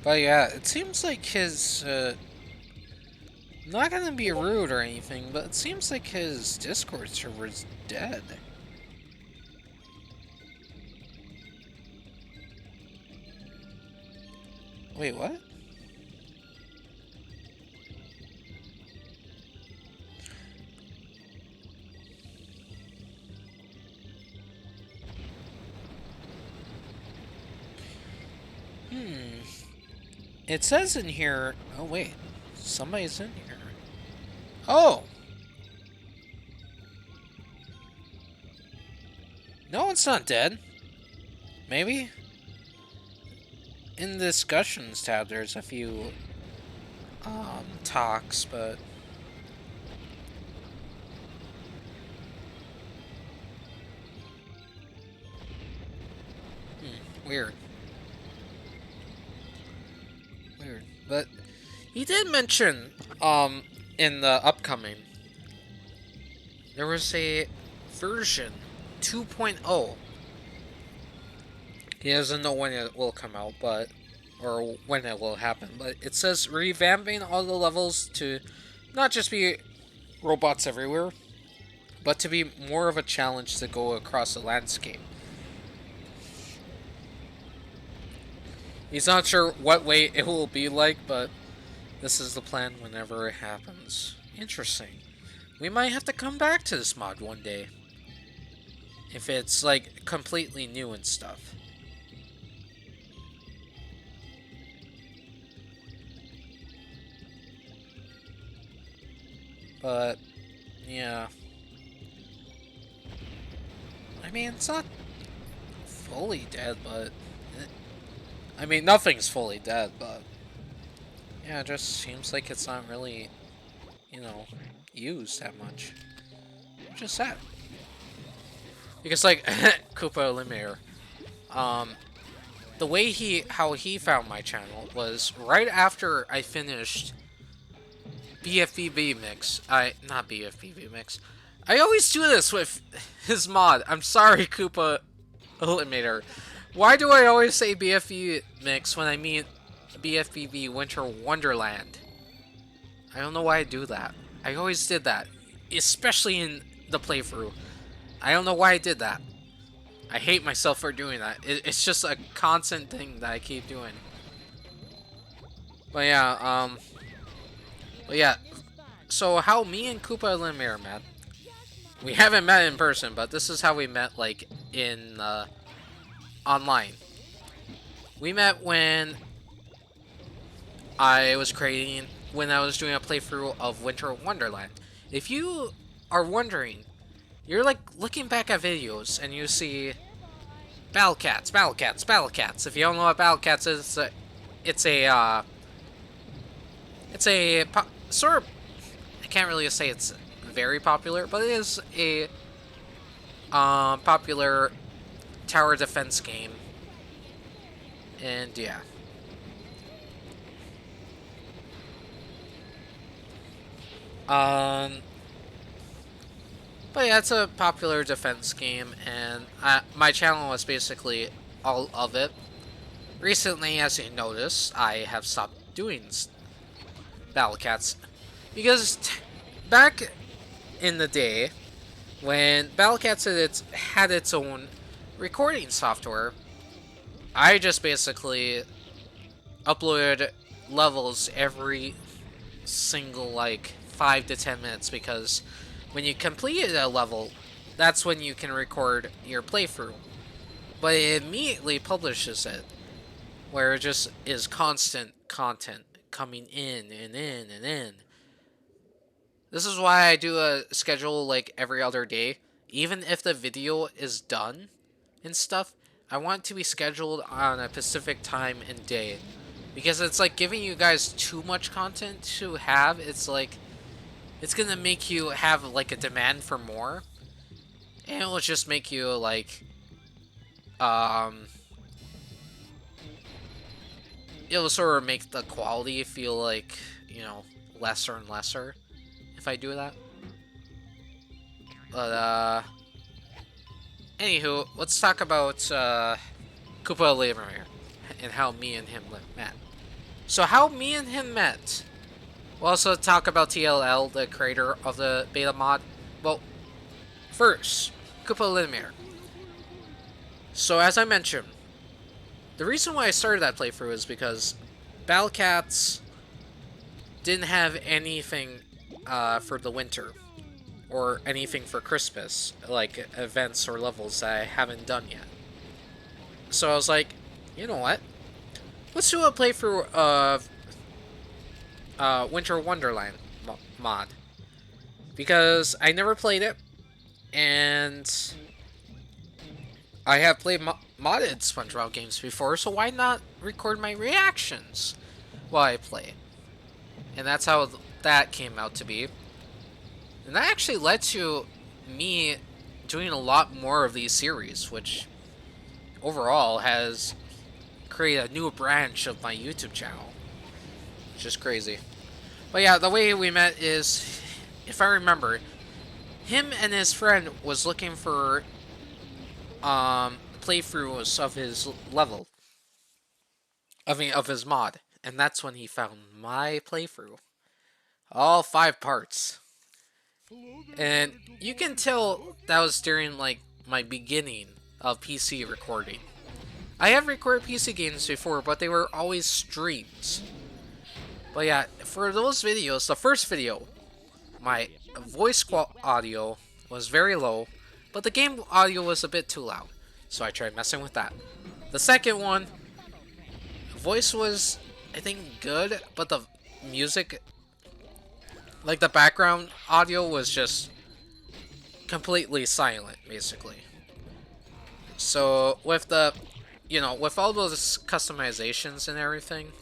But yeah, it seems like his, not gonna be rude or anything, but it seems like his Discord server is dead. Wait, what? It says in here... Oh, wait. Somebody's in here. Oh! No, it's not dead. Maybe? In the discussions tab, there's a few... talks, but... Weird. But he did mention, in the upcoming, there was a version 2.0. He doesn't know when it will come out, but or when it will happen, but it says revamping all the levels to not just be robots everywhere, but to be more of a challenge to go across the landscape. He's not sure what way it will be like, but this is the plan whenever it happens. Interesting. We might have to come back to this mod one day. If it's, like, completely new and stuff. But, yeah. I mean, it's not fully dead, but... I mean, nothing's fully dead, but... Yeah, it just seems like it's not really, you know, used that much. Which is sad. Because, like, Koopa Lemire, the way how he found my channel was right after I finished BFBB Mix. Not BFBB Mix. I always do this with his mod. I'm sorry, Koopa Lemire. Why do I always say BFB Mix when I mean BFBB Winter Wonderland? I don't know why I do that. I always did that, especially in the playthrough. I don't know why I did that. I hate myself for doing that. It's just a constant thing that I keep doing. But yeah, so how me and Koopa Lemire met. We haven't met in person, but this is how we met, like, in, online. We met when I was doing a playthrough of Winter Wonderland. If you are wondering, you're like looking back at videos and you see Battle Cats. If you don't know what Battle Cats is, it's a sort of, I can't really say it's very popular, but it is a popular tower defense game. And yeah. But yeah, it's a popular defense game, and my channel was basically all of it. Recently, as you notice, I have stopped doing Battle Cats because back in the day, when Battle Cats had its own recording software, I just basically uploaded levels every single, like, 5 to 10 minutes, because when you completed a level, that's when you can record your playthrough. But it immediately publishes it, where it just is constant content coming in and in and in. This is why I do a schedule like every other day. Even if the video is done and stuff, I want it to be scheduled on a specific time and day. Because it's like giving you guys too much content to have. It's like, it's gonna make you have like a demand for more. And it'll just make you like, it'll sort of make the quality feel like, you know, lesser and lesser if I do that. But, anywho, let's talk about, Koopa Lemire and how me and him met. So how me and him met. We'll also talk about TLL, the creator of the beta mod. Well, first, Koopa Lemire. So as I mentioned, the reason why I started that playthrough is because Battle Cats didn't have anything for the winter, or anything for Christmas, like events or levels that I haven't done yet. So I was like, you know what? Let's do a playthrough of Winter Wonderland mod. Because I never played it, and I have played modded SpongeBob games before, so why not record my reactions while I play? And that's how that came out to be. And that actually led to me doing a lot more of these series, which overall has created a new branch of my YouTube channel, which is crazy. But yeah, the way we met is, if I remember, him and his friend was looking for playthroughs of his level. of his mod, and that's when he found my playthrough, all 5 parts. And you can tell that was during like my beginning of PC recording. I have recorded PC games before, but they were always streams. But yeah, for those videos, the first video, my voice audio was very low, but the game audio was a bit too loud, so I tried messing with that. The second one, voice was, I think, good, but the music, like the background audio, was just completely silent, basically. So with the, with all those customizations and everything,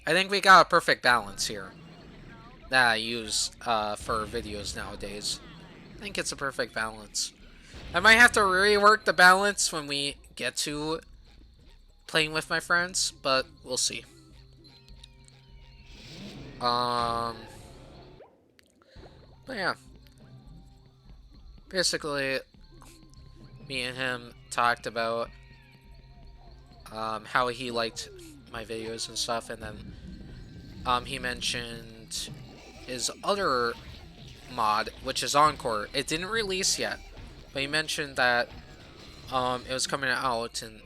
I think we got a perfect balance here that I use for videos nowadays. I think it's a perfect balance. I might have to rework the balance when we get to playing with my friends, but we'll see. But yeah. Basically, me and him talked about how he liked my videos and stuff, and then he mentioned his other mod, which is Encore. It didn't release yet, but he mentioned that it was coming out, and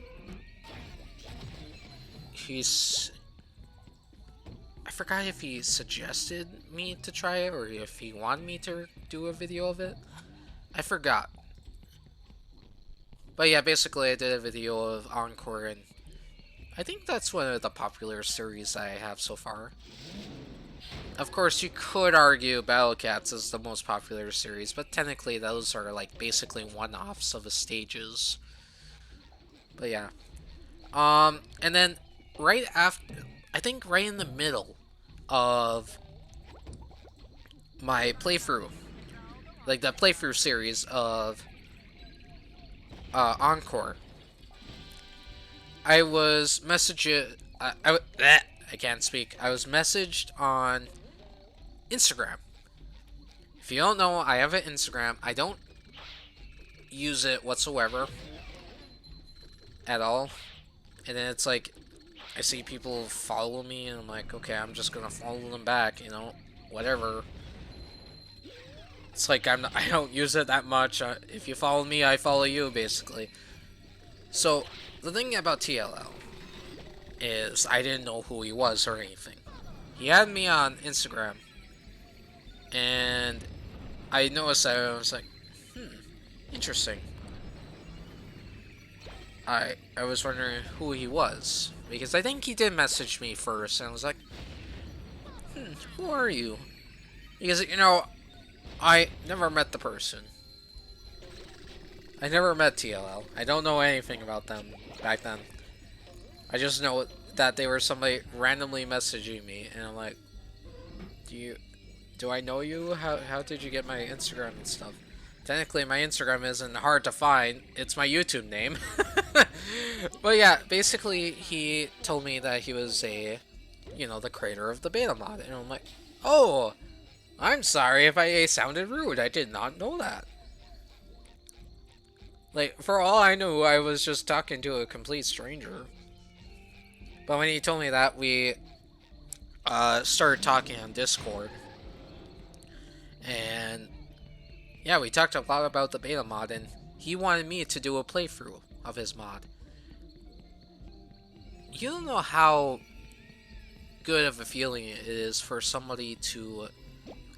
I forgot if he suggested me to try it or if he wanted me to do a video of it. I forgot. But yeah, basically I did a video of Encore, and I think that's one of the popular series I have so far. Of course, you could argue Battle Cats is the most popular series, but technically those are like basically one-offs of the stages. But yeah. And then right after, I think right in the middle of my playthrough, like the playthrough series of Encore, I was messaged. I can't speak. I was messaged on Instagram. If you don't know, I have an Instagram. I don't use it whatsoever at all. And then it's like, I see people follow me, and I'm like, okay, I'm just gonna follow them back, whatever. It's like I don't use it that much. If you follow me, I follow you, basically. So, the thing about TLL is I didn't know who he was or anything. He had me on Instagram, and I noticed that, and I was like, interesting. I was wondering who he was, because I think he did message me first, and I was like, who are you? Because, I never met the person. I never met TLL. I don't know anything about them back then. I just know that they were somebody randomly messaging me, and I'm like, do I know you? How did you get my Instagram and stuff? Technically, my Instagram isn't hard to find. It's my YouTube name. But yeah, basically, he told me that he was the creator of the beta mod. And I'm like, oh, I'm sorry if I sounded rude. I did not know that. Like, for all I knew, I was just talking to a complete stranger. But when he told me that, we started talking on Discord. And yeah, we talked a lot about the beta mod, and he wanted me to do a playthrough of his mod. You don't know how good of a feeling it is for somebody to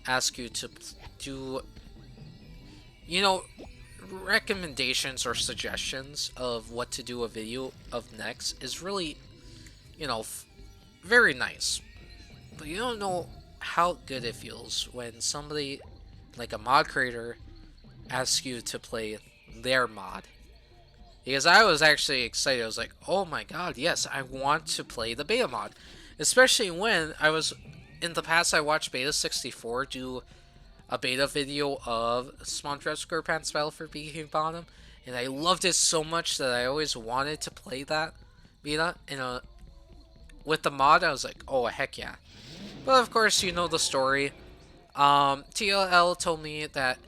ask you to do, recommendations or suggestions of what to do a video of next is really, very nice. But you don't know how good it feels when somebody, like a mod creator, asks you to play their mod. Because I was actually excited. I was like, oh my god, yes, I want to play the beta mod. Especially when in the past, I watched Beta 64 do a beta video of SpongeBob SquarePants Bikini Bottom, and I loved it so much that I always wanted to play that beta. And with the mod, I was like, oh heck yeah. But of course, you know the story. TLL told me that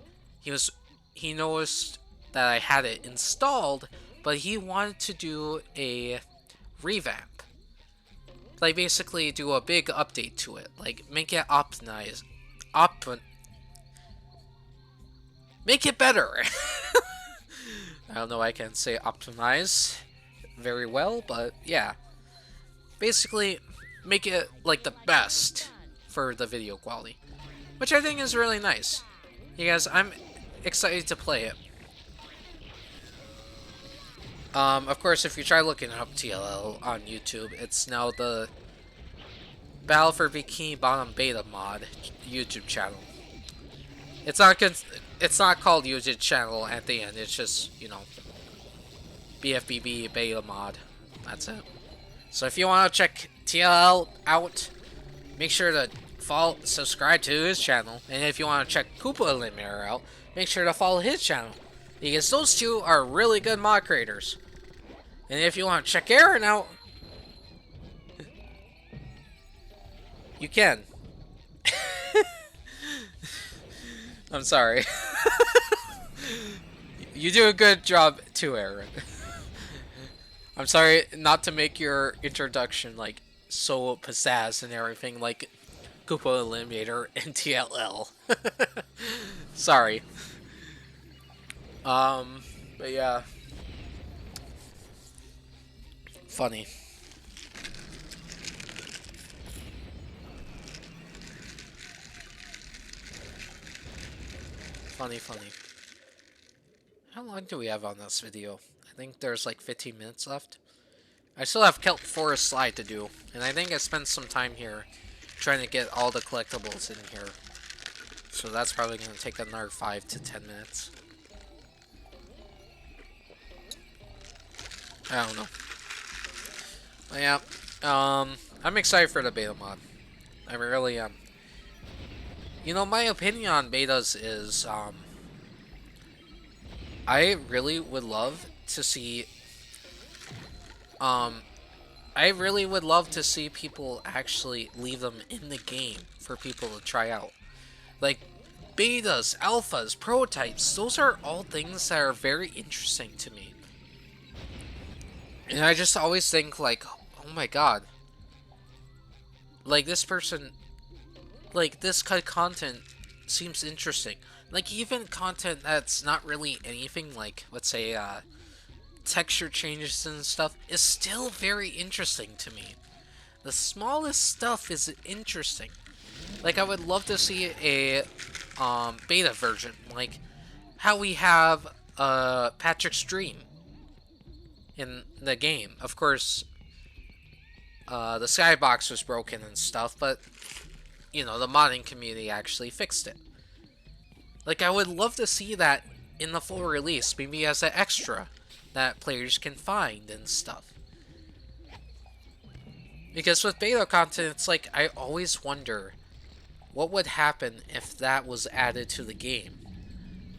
he noticed that I had it installed, but he wanted to do a revamp like basically do a big update to it, like make it optimize, op, make it better. I don't know, I can't say optimize very well, but yeah, basically make it like the best for the video quality, which I think is really nice. You guys, I'm excited to play it. Of course, if you try looking up TLL on YouTube, it's now the Battle for Bikini Bottom Beta mod YouTube channel. It's not called YouTube channel at the end. It's just, you know, BFBB Beta mod. That's it. So if you want to check TLL out, make sure to subscribe to his channel. And if you want to check Koopa Eliminator out, make sure to follow his channel, because those two are really good mod creators. And if you want to check Aaron out, you can. I'm sorry. You do a good job too, Aaron. I'm sorry not to make your introduction like so pizzazz and everything like Koopa Eliminator and TLL. Sorry. But yeah. Funny. Funny. How long do we have on this video? I think there's like 15 minutes left. I still have Kelp Forest Slide to do, and I think I spent some time here trying to get all the collectibles in here. So that's probably going to take another 5 to 10 minutes. I don't know. But yeah, I'm excited for the beta mod. I really am. You know, my opinion on betas is, I really would love to see, people actually leave them in the game for people to try out. Like, betas, alphas, prototypes, those are all things that are very interesting to me. And I just always think, like, oh my god. Like, this person, like, this kind of content seems interesting. Like, even content that's not really anything, like, let's say, texture changes and stuff, is still very interesting to me. The smallest stuff is interesting. Like, I would love to see a, beta version, like, how we have, Patrick's Dream in the game. Of course, the skybox was broken and stuff, but, you know, the modding community actually fixed it. Like, I would love to see that in the full release, maybe as an extra that players can find and stuff. Because with beta content, it's like, I always wonder, what would happen if that was added to the game?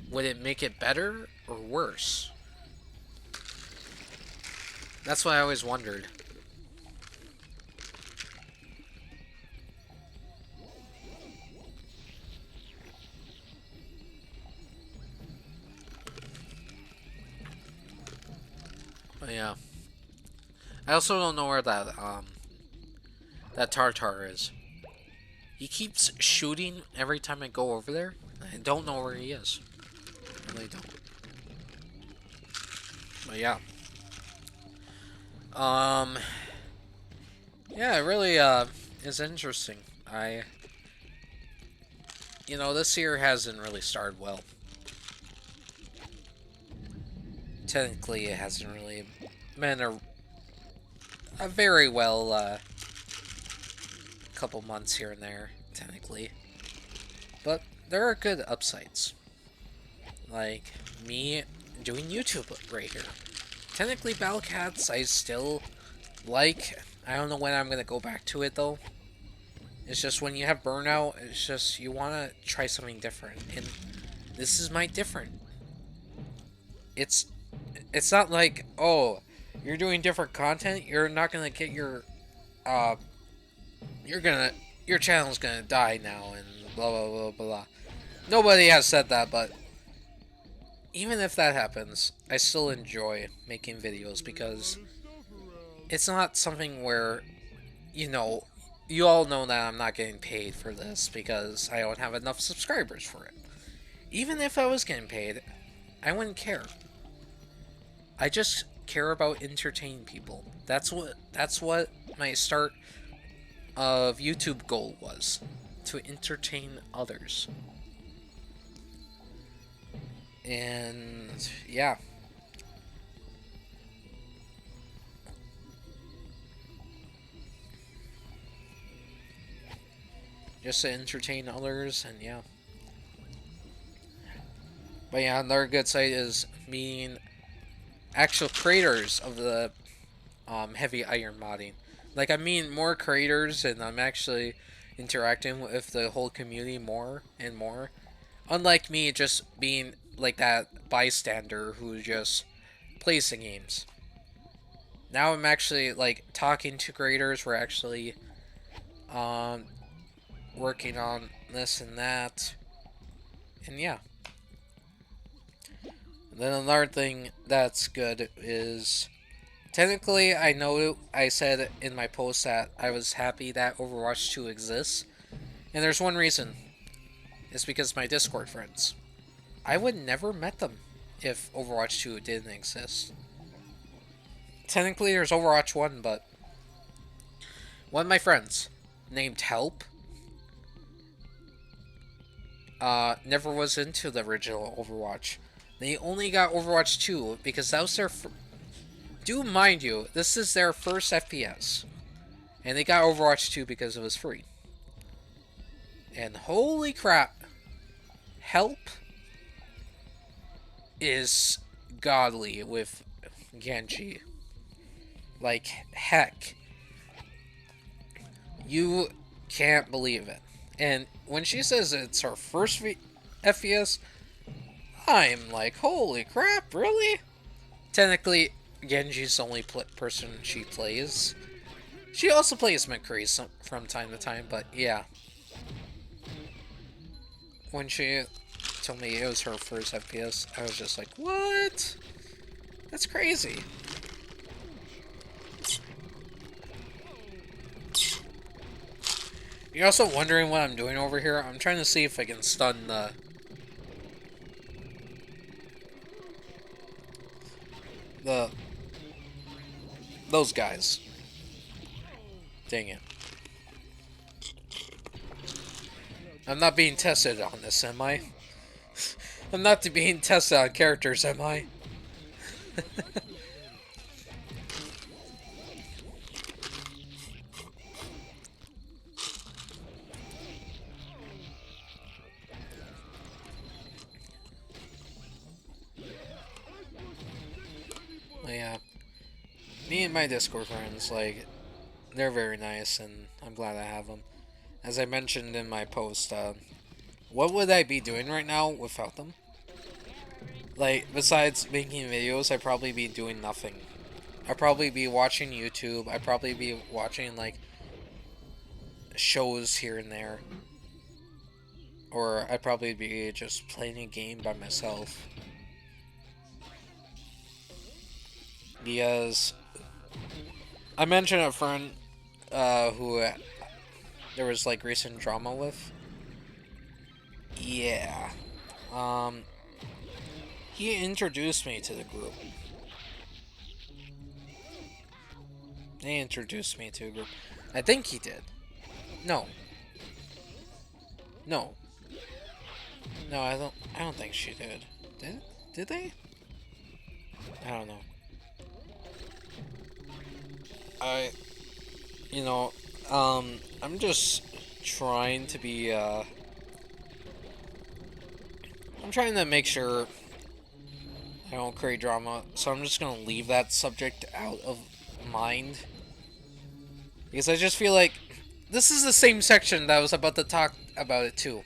Would it make it better or worse? That's what I always wondered. But yeah. I also don't know where that, that Tartar is. He keeps shooting every time I go over there. I don't know where he is. I really don't. But yeah. Yeah, it really, is interesting. You know, this year hasn't really started well. Technically, it hasn't really been a very well, couple months here and there, technically. But there are good upsides. Like, me doing YouTube right here. Technically, Battle Cats, I still like. I don't know when I'm gonna go back to it, though. It's just when you have burnout, it's just, you want to try something different. And this is my different. It's not like, oh, you're doing different content, you're not gonna get your, your channel's gonna die now, and blah, blah, blah, blah. Nobody has said that, but even if that happens, I still enjoy making videos, because it's not something where you know, you all know that I'm not getting paid for this because I don't have enough subscribers for it. Even if I was getting paid, I wouldn't care. I just care about entertaining people. That's what my start of YouTube goal was, to entertain others. And yeah. Just to entertain others, and yeah. But yeah, another good site is meeting actual creators of the heavy iron modding. Like, I mean more creators, and I'm actually interacting with the whole community more and more. Unlike me just being like that bystander who just plays the games. Now I'm actually like talking to creators. We're actually um, working on this and that, and yeah. And then another thing that's good is, technically, I know I said in my post that I was happy that Overwatch 2 exists, and there's one reason. It's because my Discord friends. I would never met them if Overwatch 2 didn't exist. Technically, there's Overwatch 1, but one of my friends, named Help, never was into the original Overwatch. They only got Overwatch 2 because that was their... Do mind you, this is their first FPS. And they got Overwatch 2 because it was free. And holy crap, Help is godly with Genji. Like, heck. You can't believe it. And when she says it's her first FPS, I'm like, holy crap, really? Technically, Genji's the only person she plays. She also plays McCree from time to time, but yeah. When she told me it was her first FPS, I was just like, what? That's crazy. You're also wondering what I'm doing over here? I'm trying to see if I can stun those guys. Dang it. I'm not being tested on this, am I? I'm not being tested on characters, am I? Yeah. Me and my Discord friends, like, they're very nice, and I'm glad I have them. As I mentioned in my post, what would I be doing right now without them? Like, besides making videos, I'd probably be doing nothing. I'd probably be watching YouTube. I'd probably be watching, like, shows here and there. Or I'd probably be just playing a game by myself. Because I mentioned a friend who there was like recent drama with. Yeah. He introduced me to the group. They introduced me to a group. I think he did. No. No. No, I don't think she did. Did they? I don't know. You know, I'm just trying to be, I'm trying to make sure I don't create drama, so I'm just gonna leave that subject out of mind. Because I just feel like this is the same section that I was about to talk about it too.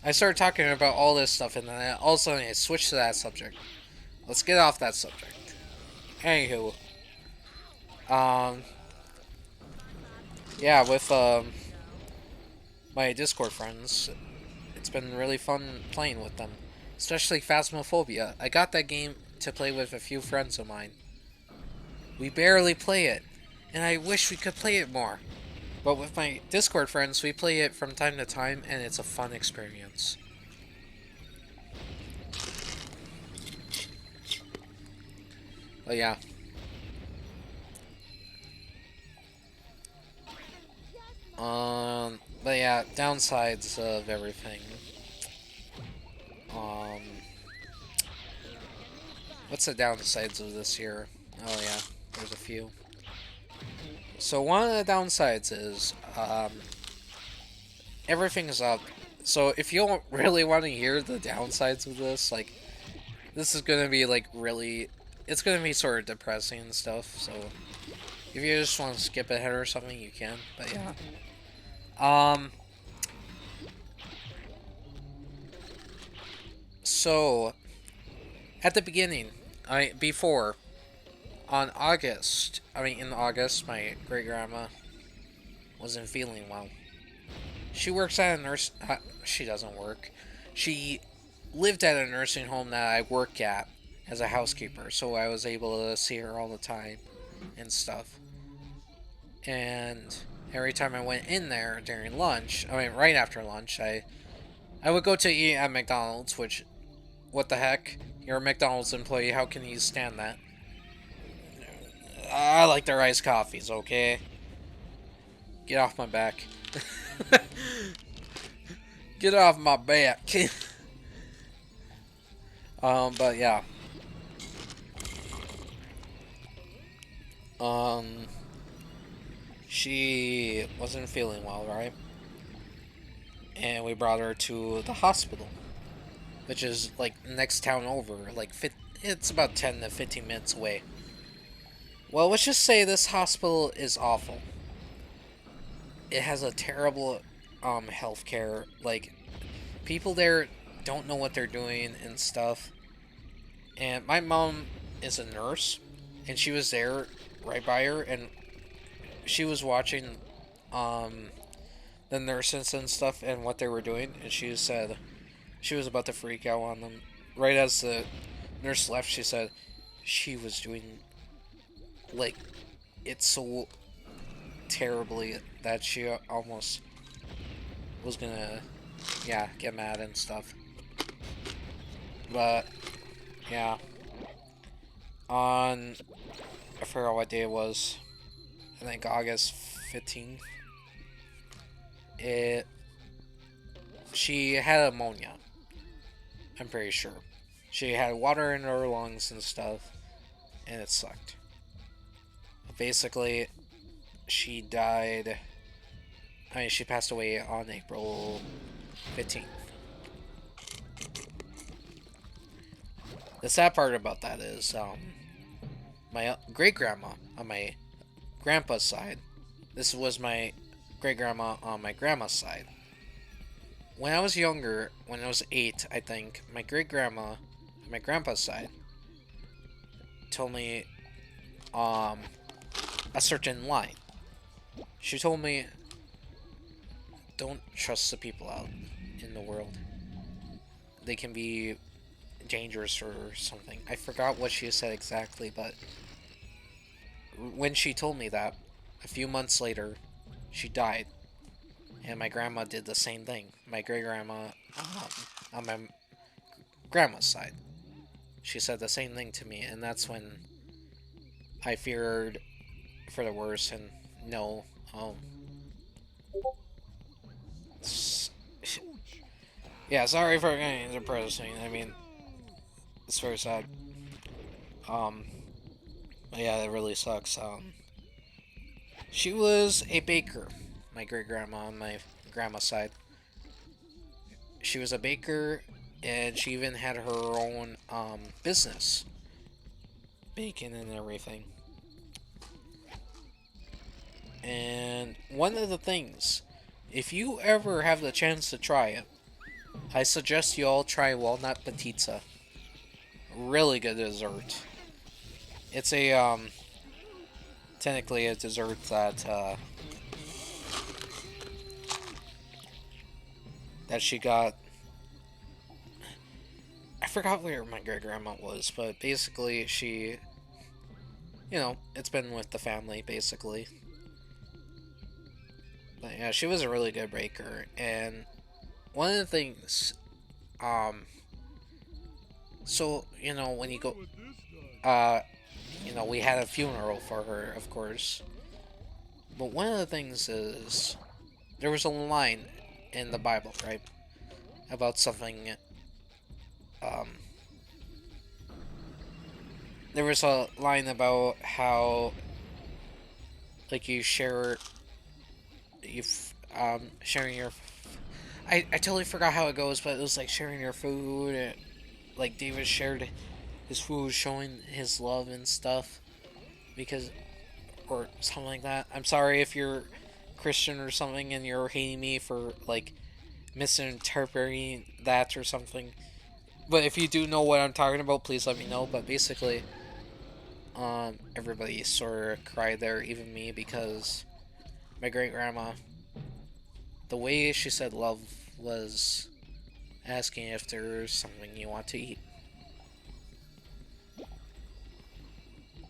I started talking about all this stuff, and then all of a sudden I switched to that subject. Let's get off that subject. Anywho. Yeah, with, my Discord friends, it's been really fun playing with them. Especially Phasmophobia. I got that game to play with a few friends of mine. We barely play it, and I wish we could play it more. But with my Discord friends, we play it from time to time, and it's a fun experience. But yeah. But yeah, downsides of everything. Um, what's the downsides of this year? Oh yeah, there's a few. So one of the downsides is, everything's up. So if you don't really want to hear the downsides of this, like, this is gonna be like really, it's gonna be sort of depressing and stuff. So if you just want to skip ahead or something, you can. But yeah. So at the beginning, in August, my great grandma wasn't feeling well. She works at a nurse. She doesn't work. She lived at a nursing home that I work at as a housekeeper, so I was able to see her all the time and stuff. And every time I went in there during lunch, right after lunch, I would go to eat at McDonald's, which, what the heck? You're a McDonald's employee, how can you stand that? I like their iced coffees, okay? Get off my back. Get off my back. But yeah. She wasn't feeling well, right? And we brought her to the hospital, which is like next town over. It's about 10 to 15 minutes away. Well, let's just say this hospital is awful. It has a terrible healthcare. Like, people there don't know what they're doing and stuff. And my mom is a nurse, and she was there right by her, and she was watching the nurses and stuff and what they were doing, and she said she was about to freak out on them. Right as the nurse left, she said she was doing, like, it so terribly that she almost was gonna, yeah, get mad and stuff. But yeah, I forgot what day it was. I think August 15th. She had ammonia. I'm pretty sure. She had water in her lungs and stuff, and it sucked. Basically, she died. She passed away on April 15th. The sad part about that is, my great grandma on my grandpa's side. This was my great grandma on my grandma's side. When I was younger, when I was 8, I think, my great grandma on my grandpa's side told me a certain line. She told me, don't trust the people out in the world. They can be dangerous or something. I forgot what she said exactly, but when she told me that, a few months later, she died. And my grandma did the same thing. My great grandma, on my grandma's side, she said the same thing to me, and that's when I feared for the worst. And no, yeah, sorry for getting depressing. I mean, it's very sad. Yeah, it really sucks. She was a baker. My great grandma on my grandma's side. She was a baker, and she even had her own business, baking and everything. And one of the things, if you ever have the chance to try it, I suggest you all try walnut pizza. Really good dessert. It's a technically a dessert that she got. I forgot where my great grandma was, but basically she you know, it's been with the family, basically. But yeah, she was a really good baker, and one of the things, um, so, you know, when you go, uh, you know, we had a funeral for her, of course, but one of the things is, there was a line in the Bible, right, about something, um, there was a line about how, like, you share, sharing your, I totally forgot how it goes, but it was like sharing your food, and, like, David shared his food, showing his love and stuff, because, or something like that. I'm sorry if you're Christian or something and you're hating me for, like, misinterpreting that or something. But if you do know what I'm talking about, please let me know. But basically, everybody sort of cried there, even me, because my great grandma, the way she said love was asking if there's something you want to eat.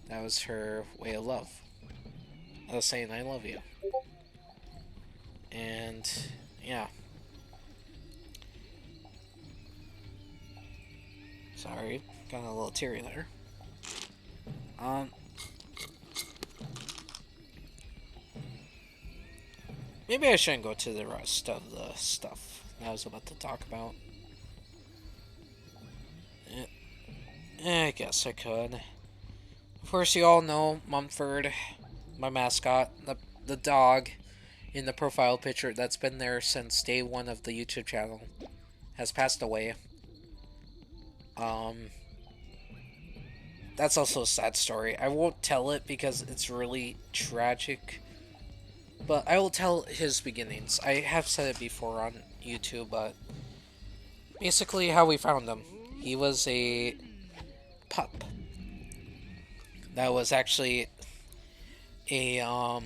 That was her way of love. Of saying I love you. And yeah. Sorry, got a little teary there. Um Maybe I shouldn't go to the rest of the stuff I was about to talk about. I guess I could. Of course, you all know Mumford, my mascot, the dog in the profile picture that's been there since day one of the YouTube channel, has passed away. Um, that's also a sad story. I won't tell it because it's really tragic, but I will tell his beginnings. I have said it before on YouTube, but basically how we found him. He was a pup that was actually a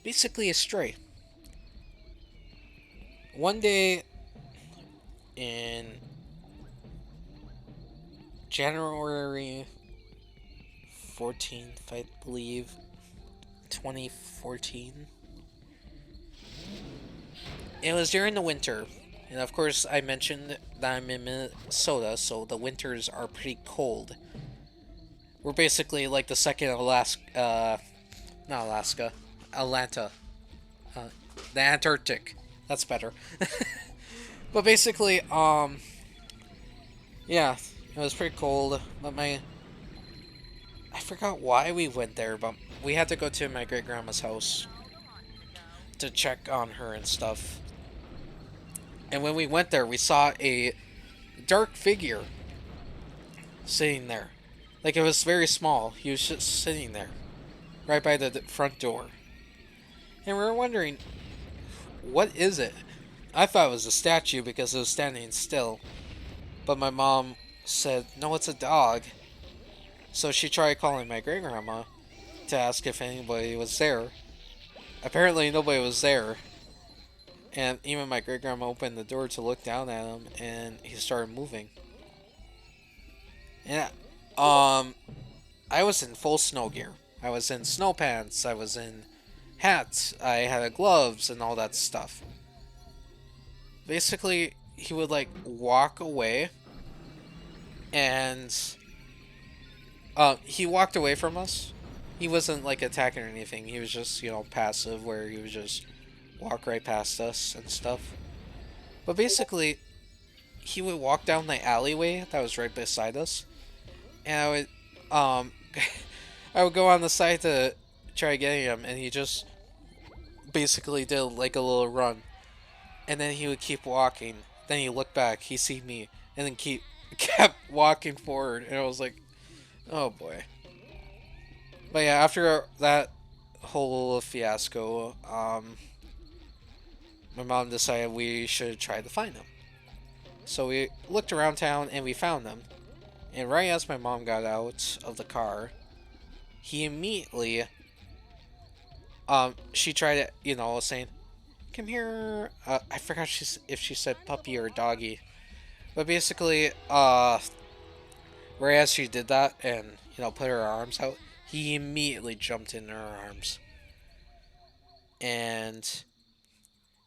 basically a stray. One day in January 14th, I believe, 2014. It was during the winter, and of course I mentioned that I'm in Minnesota, so the winters are pretty cold. We're basically like the second Alaska, not Alaska, Atlanta, uh, the Antarctic. That's better. But basically, yeah, it was pretty cold. But I forgot why we went there, but we had to go to my great grandma's house to check on her and stuff. And when we went there, we saw a dark figure sitting there. Like, it was very small. He was just sitting there, right by the front door. And we were wondering, what is it? I thought it was a statue because it was standing still. But my mom said, no, it's a dog. So she tried calling my great grandma to ask if anybody was there. Apparently, nobody was there. And even my great grandma opened the door to look down at him, and he started moving. And I was in full snow gear. I was in snow pants. I was in hats. I had gloves and all that stuff. Basically, he would like walk away, and he walked away from us. He wasn't like attacking or anything. He was just, you know, passive, where he would just walk right past us and stuff. But basically, he would walk down the alleyway that was right beside us, and I would I would go on the side to try getting him, and he just basically did like a little run, and then he would keep walking. Then he looked back, he see me, and then kept walking forward, and I was like, oh boy. But yeah, after that whole fiasco, my mom decided we should try to find him. So we looked around town and we found him. And right as my mom got out of the car, he immediately, she tried to, you know, saying, come here. I forgot if she said puppy or doggy. But basically, right as she did that and, you know, put her arms out, he immediately jumped in her arms. And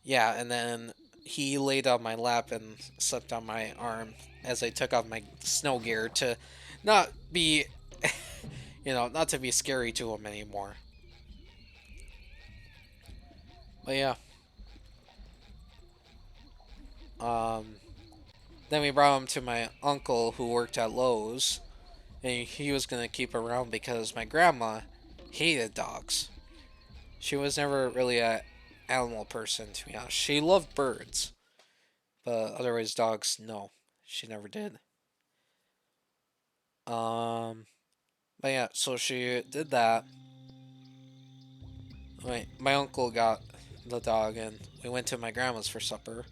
yeah, and then he laid on my lap and slept on my arm as I took off my snow gear to not be, not to be scary to him anymore. But yeah. Then we brought him to my uncle who worked at Lowe's, and he was gonna keep around because my grandma hated dogs. She was never really a animal person, to be honest. She loved birds, but otherwise dogs, no, she never did. Um, but yeah, so she did that. My uncle got the dog, and we went to my grandma's for supper.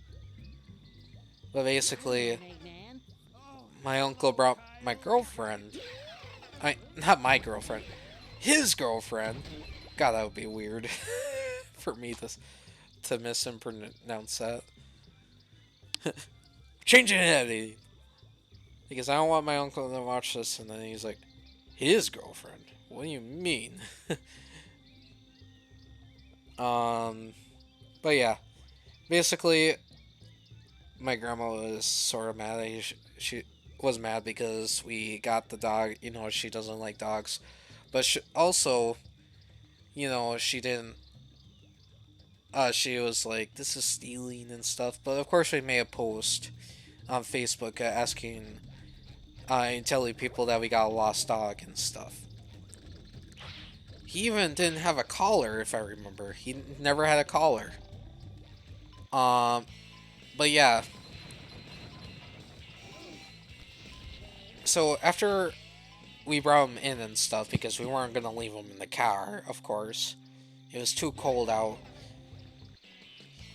But basically, my uncle brought my girlfriend. Not my girlfriend, his girlfriend. God, that would be weird for me to miss and pronounce that. Changing it, because I don't want my uncle to watch this, and then he's like, his girlfriend. What do you mean? But yeah, basically, my grandma was sort of mad. She was mad because we got the dog. She doesn't like dogs, but she also, she didn't. She was like, "This is stealing and stuff." But of course, we made a post on Facebook asking, and telling people that we got a lost dog and stuff. He even didn't have a collar, if I remember. He never had a collar. But yeah. So after we brought him in and stuff, because we weren't gonna leave him in the car, of course. It was too cold out.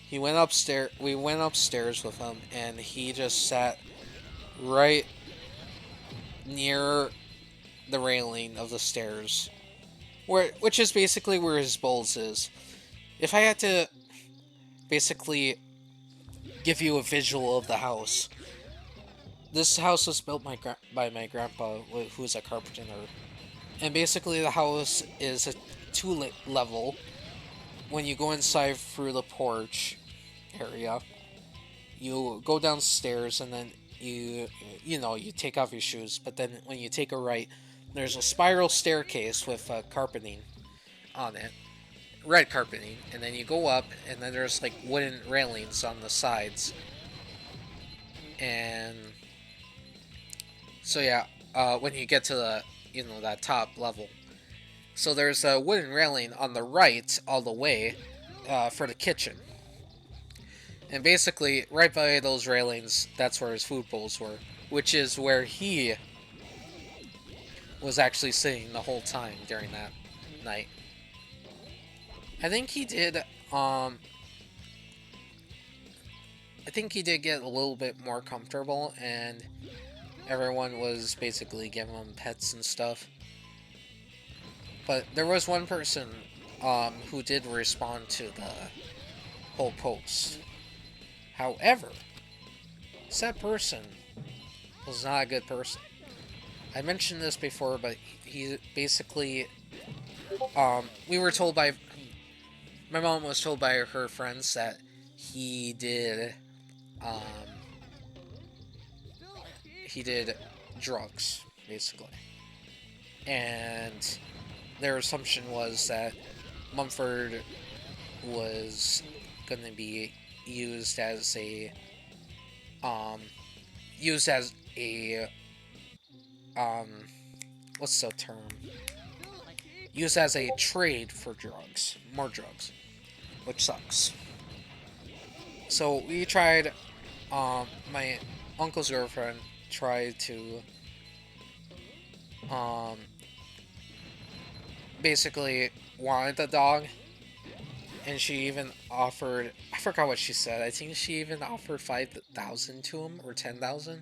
He went upstairs. We went upstairs with him, and he just sat right near the railing of the stairs, which is basically where his bowls is. If I had to basically give you a visual of the house, this house was built by my grandpa, who is a carpenter, and basically the house is a two-level. When you go inside through the porch area, you go downstairs, and then you take off your shoes. But then when you take a right, there's a spiral staircase with carpeting on it, red carpeting, and then you go up, and then there's like wooden railings on the sides. And so yeah, when you get to the that top level, so there's a wooden railing on the right all the way for the kitchen. And basically, right by those railings, that's where his food bowls were, which is where he was actually sitting the whole time during that night. I think he did, I think he did get a little bit more comfortable, and everyone was basically giving him pets and stuff. But there was one person who did respond to the whole post. However, said person was not a good person. I mentioned this before, but he basically, we were told by, my mom was told by her friends that he did drugs, basically. And their assumption was that Mumford was going to be used as a what's the term? Used as a trade for drugs, more drugs, which sucks. So we tried, my uncle's girlfriend tried to, basically wanted the dog, and she even offered, I forgot what she said, I think she even offered 5,000 to him, or 10,000,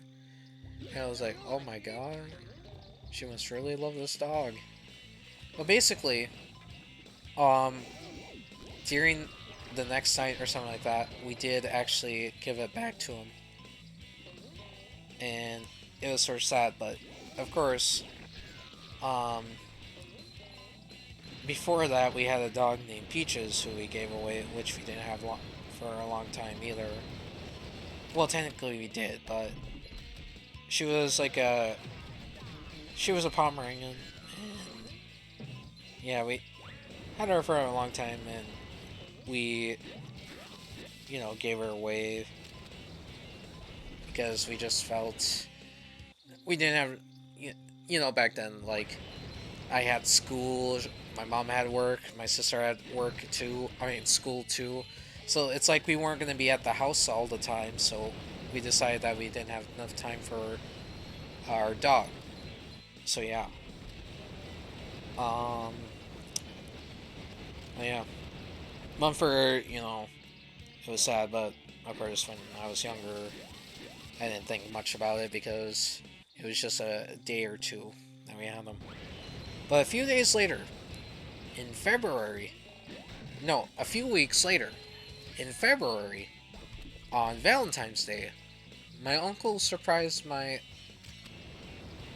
and I was like, oh my god, she must really love this dog. But basically, during the next night or something like that, we did actually give it back to him, and it was sort of sad, but of course, before that, we had a dog named Peaches who we gave away, which we didn't have for a long time either. Well, technically we did, but she was like she was a Pomeranian, and yeah, we had her for a long time, and we, you know, gave her away because we just felt we didn't have, you know, back then, like, I had school, my mom had work, my sister had work too, I mean, school too, so it's like we weren't going to be at the house all the time, so we decided that we didn't have enough time for our dog. So yeah. Um, yeah. Mumford, you know, it was sad, but of course when I was younger, I didn't think much about it because it was just a day or two that we had them. But a few days later, in February, no, a few weeks later, in February, on Valentine's Day, my uncle surprised my...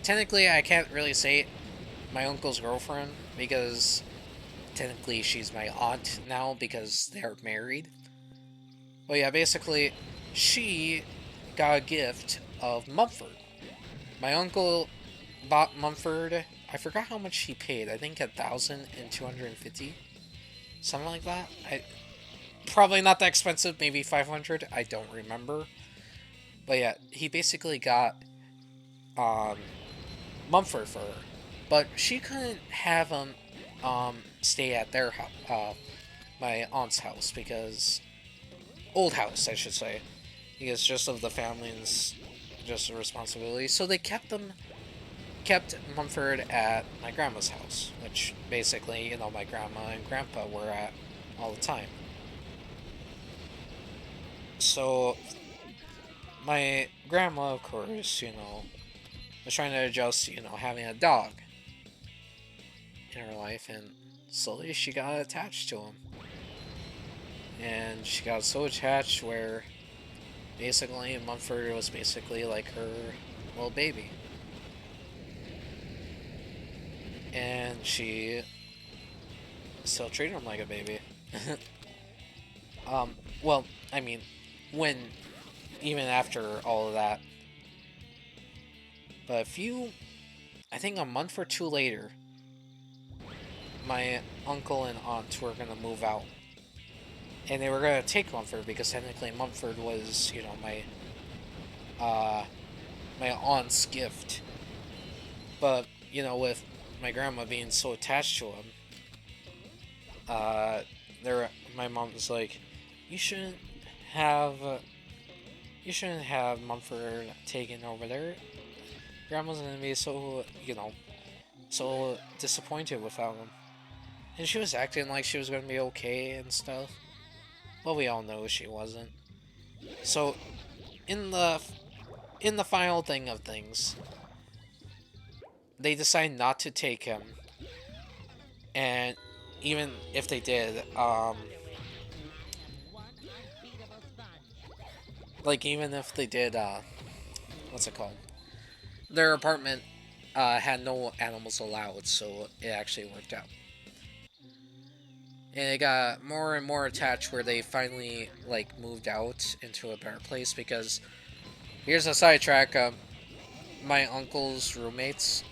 Technically, I can't really say my uncle's girlfriend, because technically she's my aunt now because they're married. But yeah, basically, she got a gift of Mumford. My uncle bought Mumford. I forgot how much he paid. I think 1,250, something like that. Probably not that expensive. Maybe 500. I don't remember. But yeah, he basically got Mumford for her, but she couldn't have him stay at their house, my aunt's house, because old house, I should say, because just of the family's just a responsibility. So they kept Mumford at my grandma's house, which basically, you know, my grandma and grandpa were at all the time. So my grandma, of course, you know, was trying to adjust, you know, having a dog in her life, and slowly she got attached to him. And she got so attached where basically Mumford was basically like her little baby. And she still treated him like a baby. Well, I mean, when, even after all of that. But I think a month or two later, my uncle and aunt were going to move out. And they were going to take Mumford because technically Mumford was, you know, my aunt's gift. But, you know, with my grandma being so attached to him, my mom was like, you shouldn't have Mumford taken over there. Grandma's gonna be so, you know, so disappointed without him. And she was acting like she was gonna be okay and stuff. Well, we all know she wasn't. So, in the final thing of things, they decided not to take him. And even if they did, like, even if they did, what's it called? Their apartment had no animals allowed, so it actually worked out. And it got more and more attached where they finally, like, moved out into a better place, because here's a sidetrack. My uncle's roommates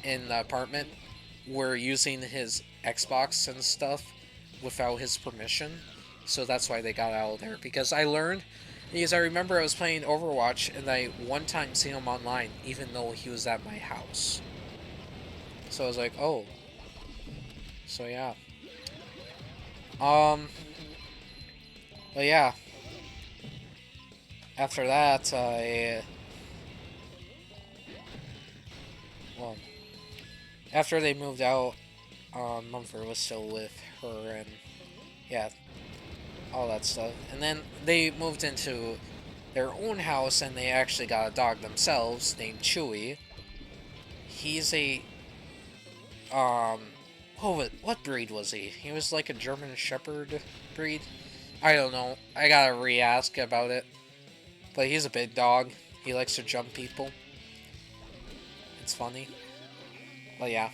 in the apartment were using his Xbox and stuff without his permission, so that's why they got out of there. Because I remember I was playing Overwatch, and I one time seen him online, even though he was at my house. So I was like, oh. So yeah. But yeah. After that, well, after they moved out, Mumford was still with her, and yeah, all that stuff. And then they moved into their own house, and they actually got a dog themselves named Chewy. He's a what breed was he? He was like a German Shepherd breed. I don't know. I gotta re-ask about it. But he's a big dog. He likes to jump people. It's funny. But yeah.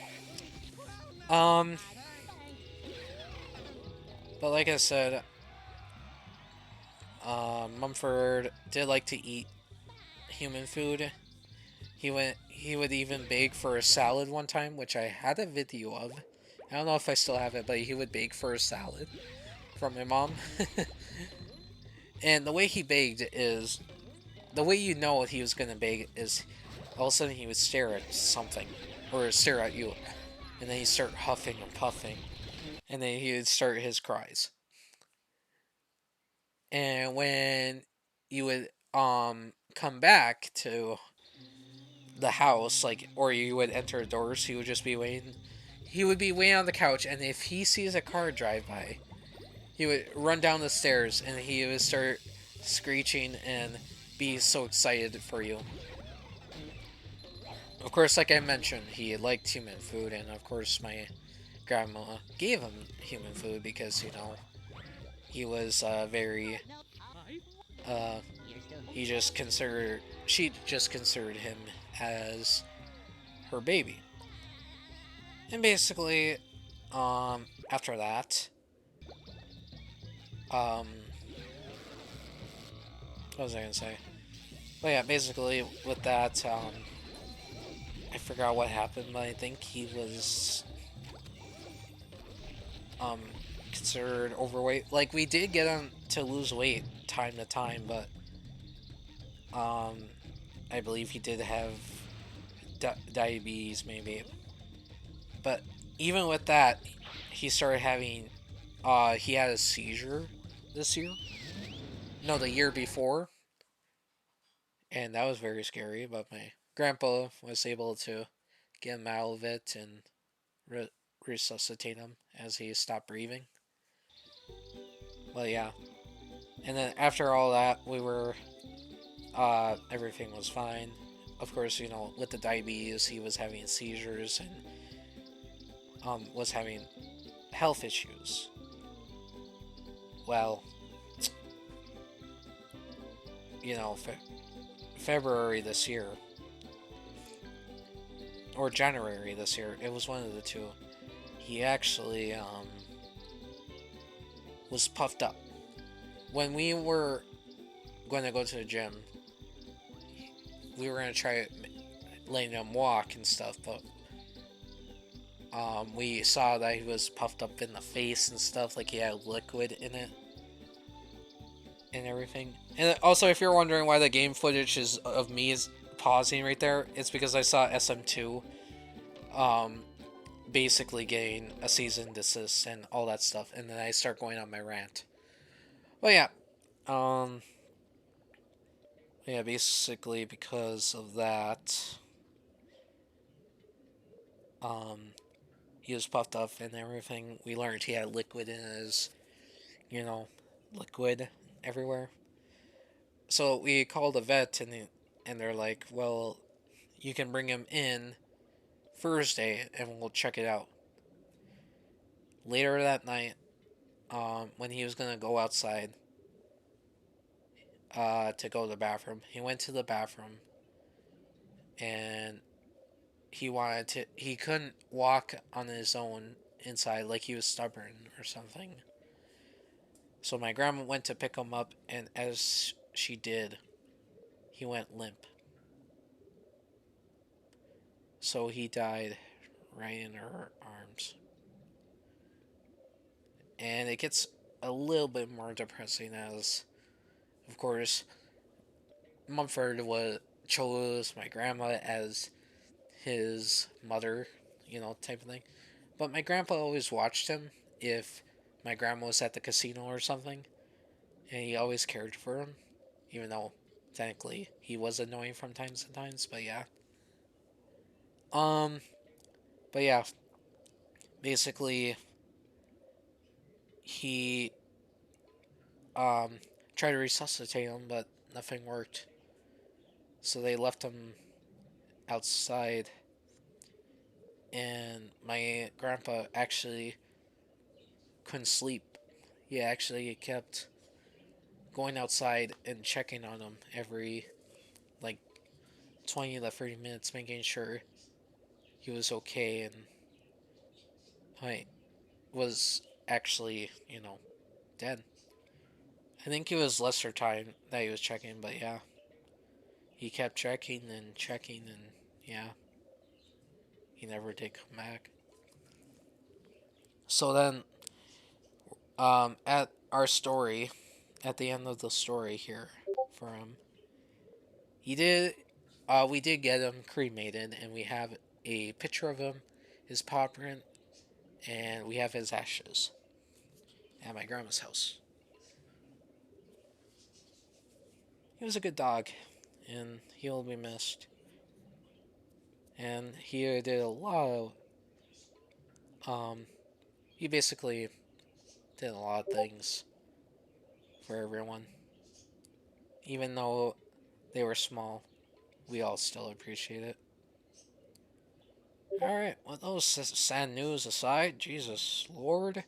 But like I said, Mumford did like to eat human food. He would even bake for a salad one time, which I had a video of. I don't know if I still have it, but he would bake for a salad from my mom. And the way he baked is the way you know what he was gonna bake is all of a sudden he would stare at something or stare at you, and then he'd start huffing and puffing, and then he would start his cries. And when you would come back to the house, like, or you would enter the doors, he would just be waiting. He would be waiting on the couch, and if he sees a car drive by, he would run down the stairs and he would start screeching and be so excited for you. Of course, like I mentioned, he liked human food, and of course, my grandma gave him human food because, you know, he was very. Uh, he just considered. She just considered him as her baby. And basically, after that, um, what was I gonna say? But yeah, basically with that, I forgot what happened, but I think he was, um, considered overweight. Like, we did get him to lose weight time to time, but, um, I believe he did have diabetes, maybe. But even with that, he started having, he had a seizure this year. No, the year before. And that was very scary, but my grandpa was able to get him out of it and re- resuscitate him as he stopped breathing. Well, yeah. And then after all that, we were, everything was fine. Of course, you know, with the diabetes, he was having seizures and, was having health issues. Well, you know, February this year, or January this year, it was one of the two. He actually, was puffed up. When we were going to go to the gym, we were going to try letting him walk and stuff, but we saw that he was puffed up in the face and stuff, like he had liquid in it and everything. And also, if you're wondering why the game footage is of me is pausing right there, it's because I saw SM2 basically getting a cease and desist and all that stuff, and then I start going on my rant. But yeah, um, yeah, basically because of that, um, he was puffed up and everything. We learned he had liquid in his, you know, liquid everywhere. So we called a vet, and they're like, well, you can bring him in Thursday and we'll check it out. Later that night, when he was gonna go outside, to go to the bathroom, he went to the bathroom, and he couldn't walk on his own inside, like he was stubborn or something. So my grandma went to pick him up, and as she did, he went limp. So he died right in her arms. And it gets a little bit more depressing as, of course, Mumford chose my grandma as his mother, you know, type of thing. But my grandpa always watched him if my grandma was at the casino or something, and he always cared for him, even though technically he was annoying from times to times. But yeah, um, but yeah, basically he um tried to resuscitate him, but nothing worked. So they left him outside, and my grandpa actually couldn't sleep. He actually kept going outside and checking on him every like 20 to 30 minutes, making sure he was okay and I was actually, you know, dead. I think it was lesser time that he was checking, but yeah. He kept checking and yeah. He never did come back. So then, at our story, at the end of the story here for him, he did, we did get him cremated, and we have a picture of him, his paw print, and we have his ashes at my grandma's house. He was a good dog, and he'll be missed. And he did a lot he basically did a lot of things for everyone. Even though they were small, we all still appreciate it. Alright, well, those sad news aside, Jesus Lord,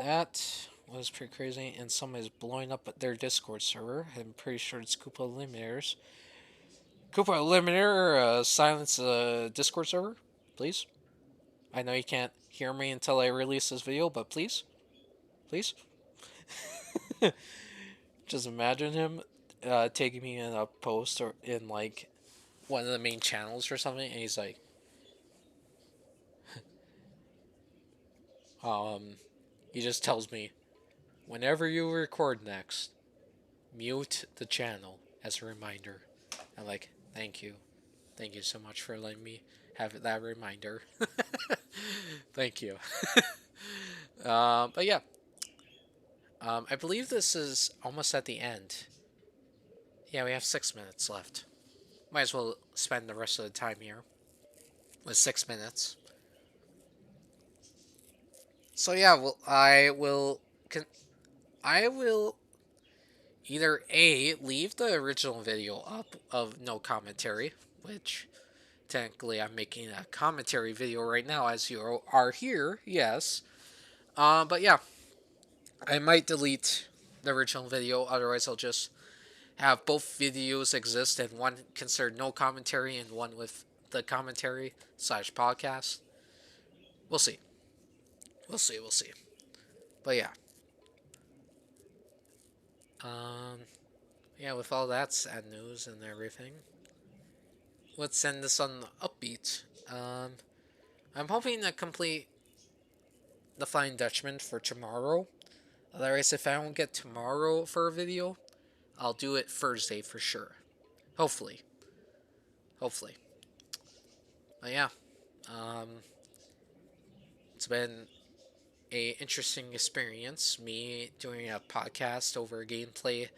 that was pretty crazy, and somebody's blowing up their Discord server. I'm pretty sure it's Koopa Eliminators. Koopa Eliminator, silence the Discord server, please. I know you can't hear me until I release this video, but please. Please. Just imagine him taking me in a post or in like one of the main channels or something, and he's like, he just tells me, whenever you record next, mute the channel as a reminder. I'm like, thank you. Thank you so much for letting me have that reminder. Thank you. But yeah. I believe this is almost at the end. Yeah, we have 6 minutes left. Might as well spend the rest of the time here with 6 minutes. So yeah, well, I will either A, leave the original video up of no commentary, which technically I'm making a commentary video right now as you are here, yes. But yeah, I might delete the original video, otherwise I'll just have both videos exist and one considered no commentary and one with the commentary / podcast. We'll see. We'll see. But yeah. Yeah, with all that sad news and everything, let's end this on the upbeat. I'm hoping to complete the Flying Dutchman for tomorrow. Otherwise, if I don't get tomorrow for a video, I'll do it Thursday for sure. Hopefully. But yeah, it's been a interesting experience, me doing a podcast over gameplay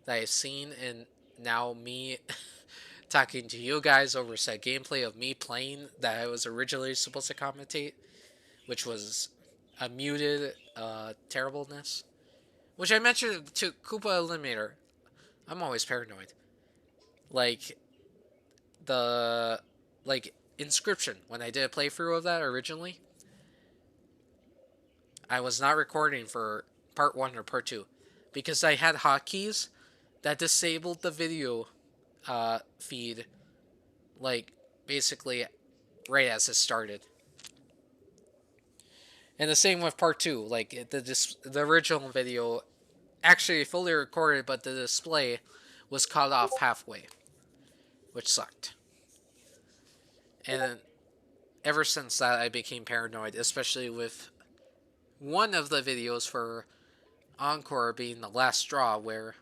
that I've seen, and now me talking to you guys over said gameplay of me playing that I was originally supposed to commentate, which was a muted terribleness. Which I mentioned to Koopa Eliminator. I'm always paranoid. Like, Inscription, when I did a playthrough of that originally, I was not recording for part 1 or part 2 because I had hotkeys that disabled the video feed, like, basically right as it started. And the same with part 2, like, the original video actually fully recorded, but the display was cut off halfway, which sucked. And ever since that, I became paranoid, especially with one of the videos for Encore being the last straw, where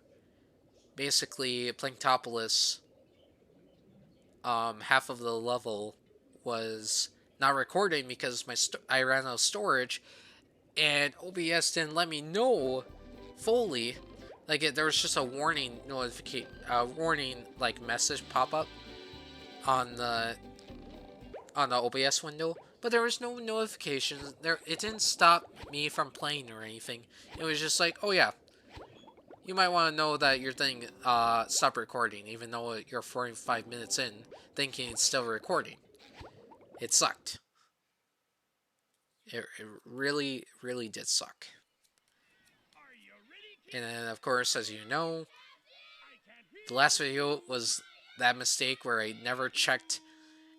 basically Planktopolis, half of the level was not recording because I ran out of storage, and OBS didn't let me know fully. Like, there was just a warning notification, like message pop up on the OBS window, but there was no notifications. It didn't stop me from playing or anything. It was just like, oh yeah, you might want to know that your thing stopped recording, even though you're 45 minutes in, thinking it's still recording. It sucked. It really, really did suck. And then, of course, as you know, the last video was that mistake where I never checked,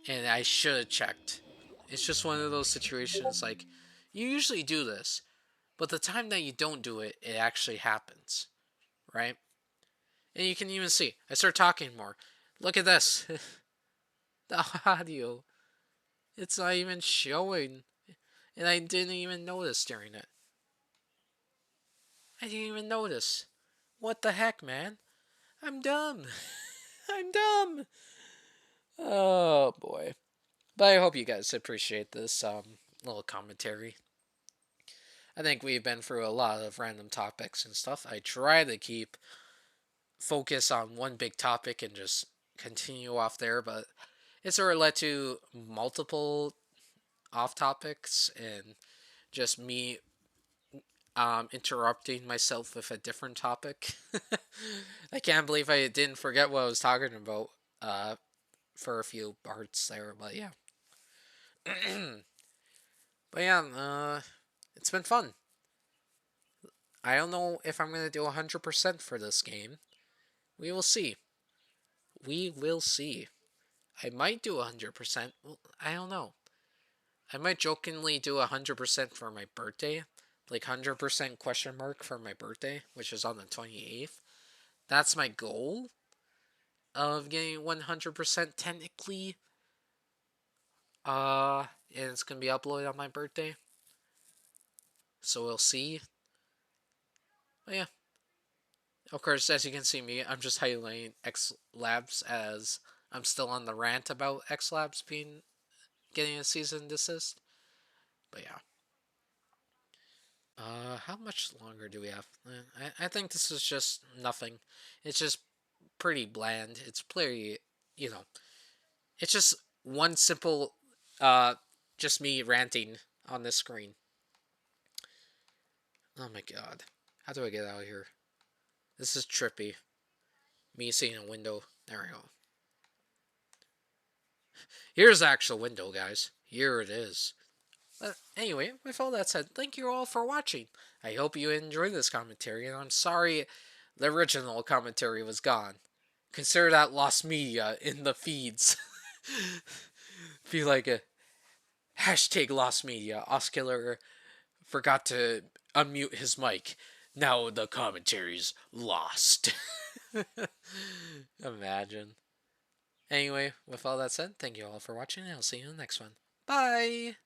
and I should have checked. It's just one of those situations, like, you usually do this, But the time that you don't do it, it actually happens, right? And you can even see, I start talking more. Look at this. The audio. It's not even showing. And I didn't even notice during it. I didn't even notice. What the heck, man? I'm dumb. I'm dumb. Oh, boy. But I hope you guys appreciate this little commentary. I think we've been through a lot of random topics and stuff. I try to keep focus on one big topic and just continue off there, but it's sort of led to multiple off topics and just me interrupting myself with a different topic. I can't believe I didn't forget what I was talking about for a few parts there, but yeah. But yeah, it's been fun. I don't know if I'm going to do 100% for this game. We will see. We will see. I might do 100%. Well, I don't know. I might jokingly do 100% for my birthday. Like 100% question mark for my birthday, which is on the 28th. That's my goal of getting 100% technically. And it's going to be uploaded on my birthday. So we'll see. But yeah. Of course, as you can see me, I'm just highlighting X Labs as I'm still on the rant about X Labs getting a cease and desist. But yeah. How much longer do we have? I think this is just nothing. It's just pretty bland. It's pretty, you know, it's just one simple, just me ranting on this screen. Oh my god. How do I get out of here? This is trippy. Me seeing a window. There we go. Here's the actual window, guys. Here it is. But anyway, with all that said, thank you all for watching. I hope you enjoyed this commentary, and I'm sorry the original commentary was gone. Consider that lost media in the feeds. Be like a hashtag lost media. Oscular forgot to unmute his mic. Now the commentary's lost. Imagine. Anyway, with all that said, thank you all for watching, and I'll see you in the next one. Bye!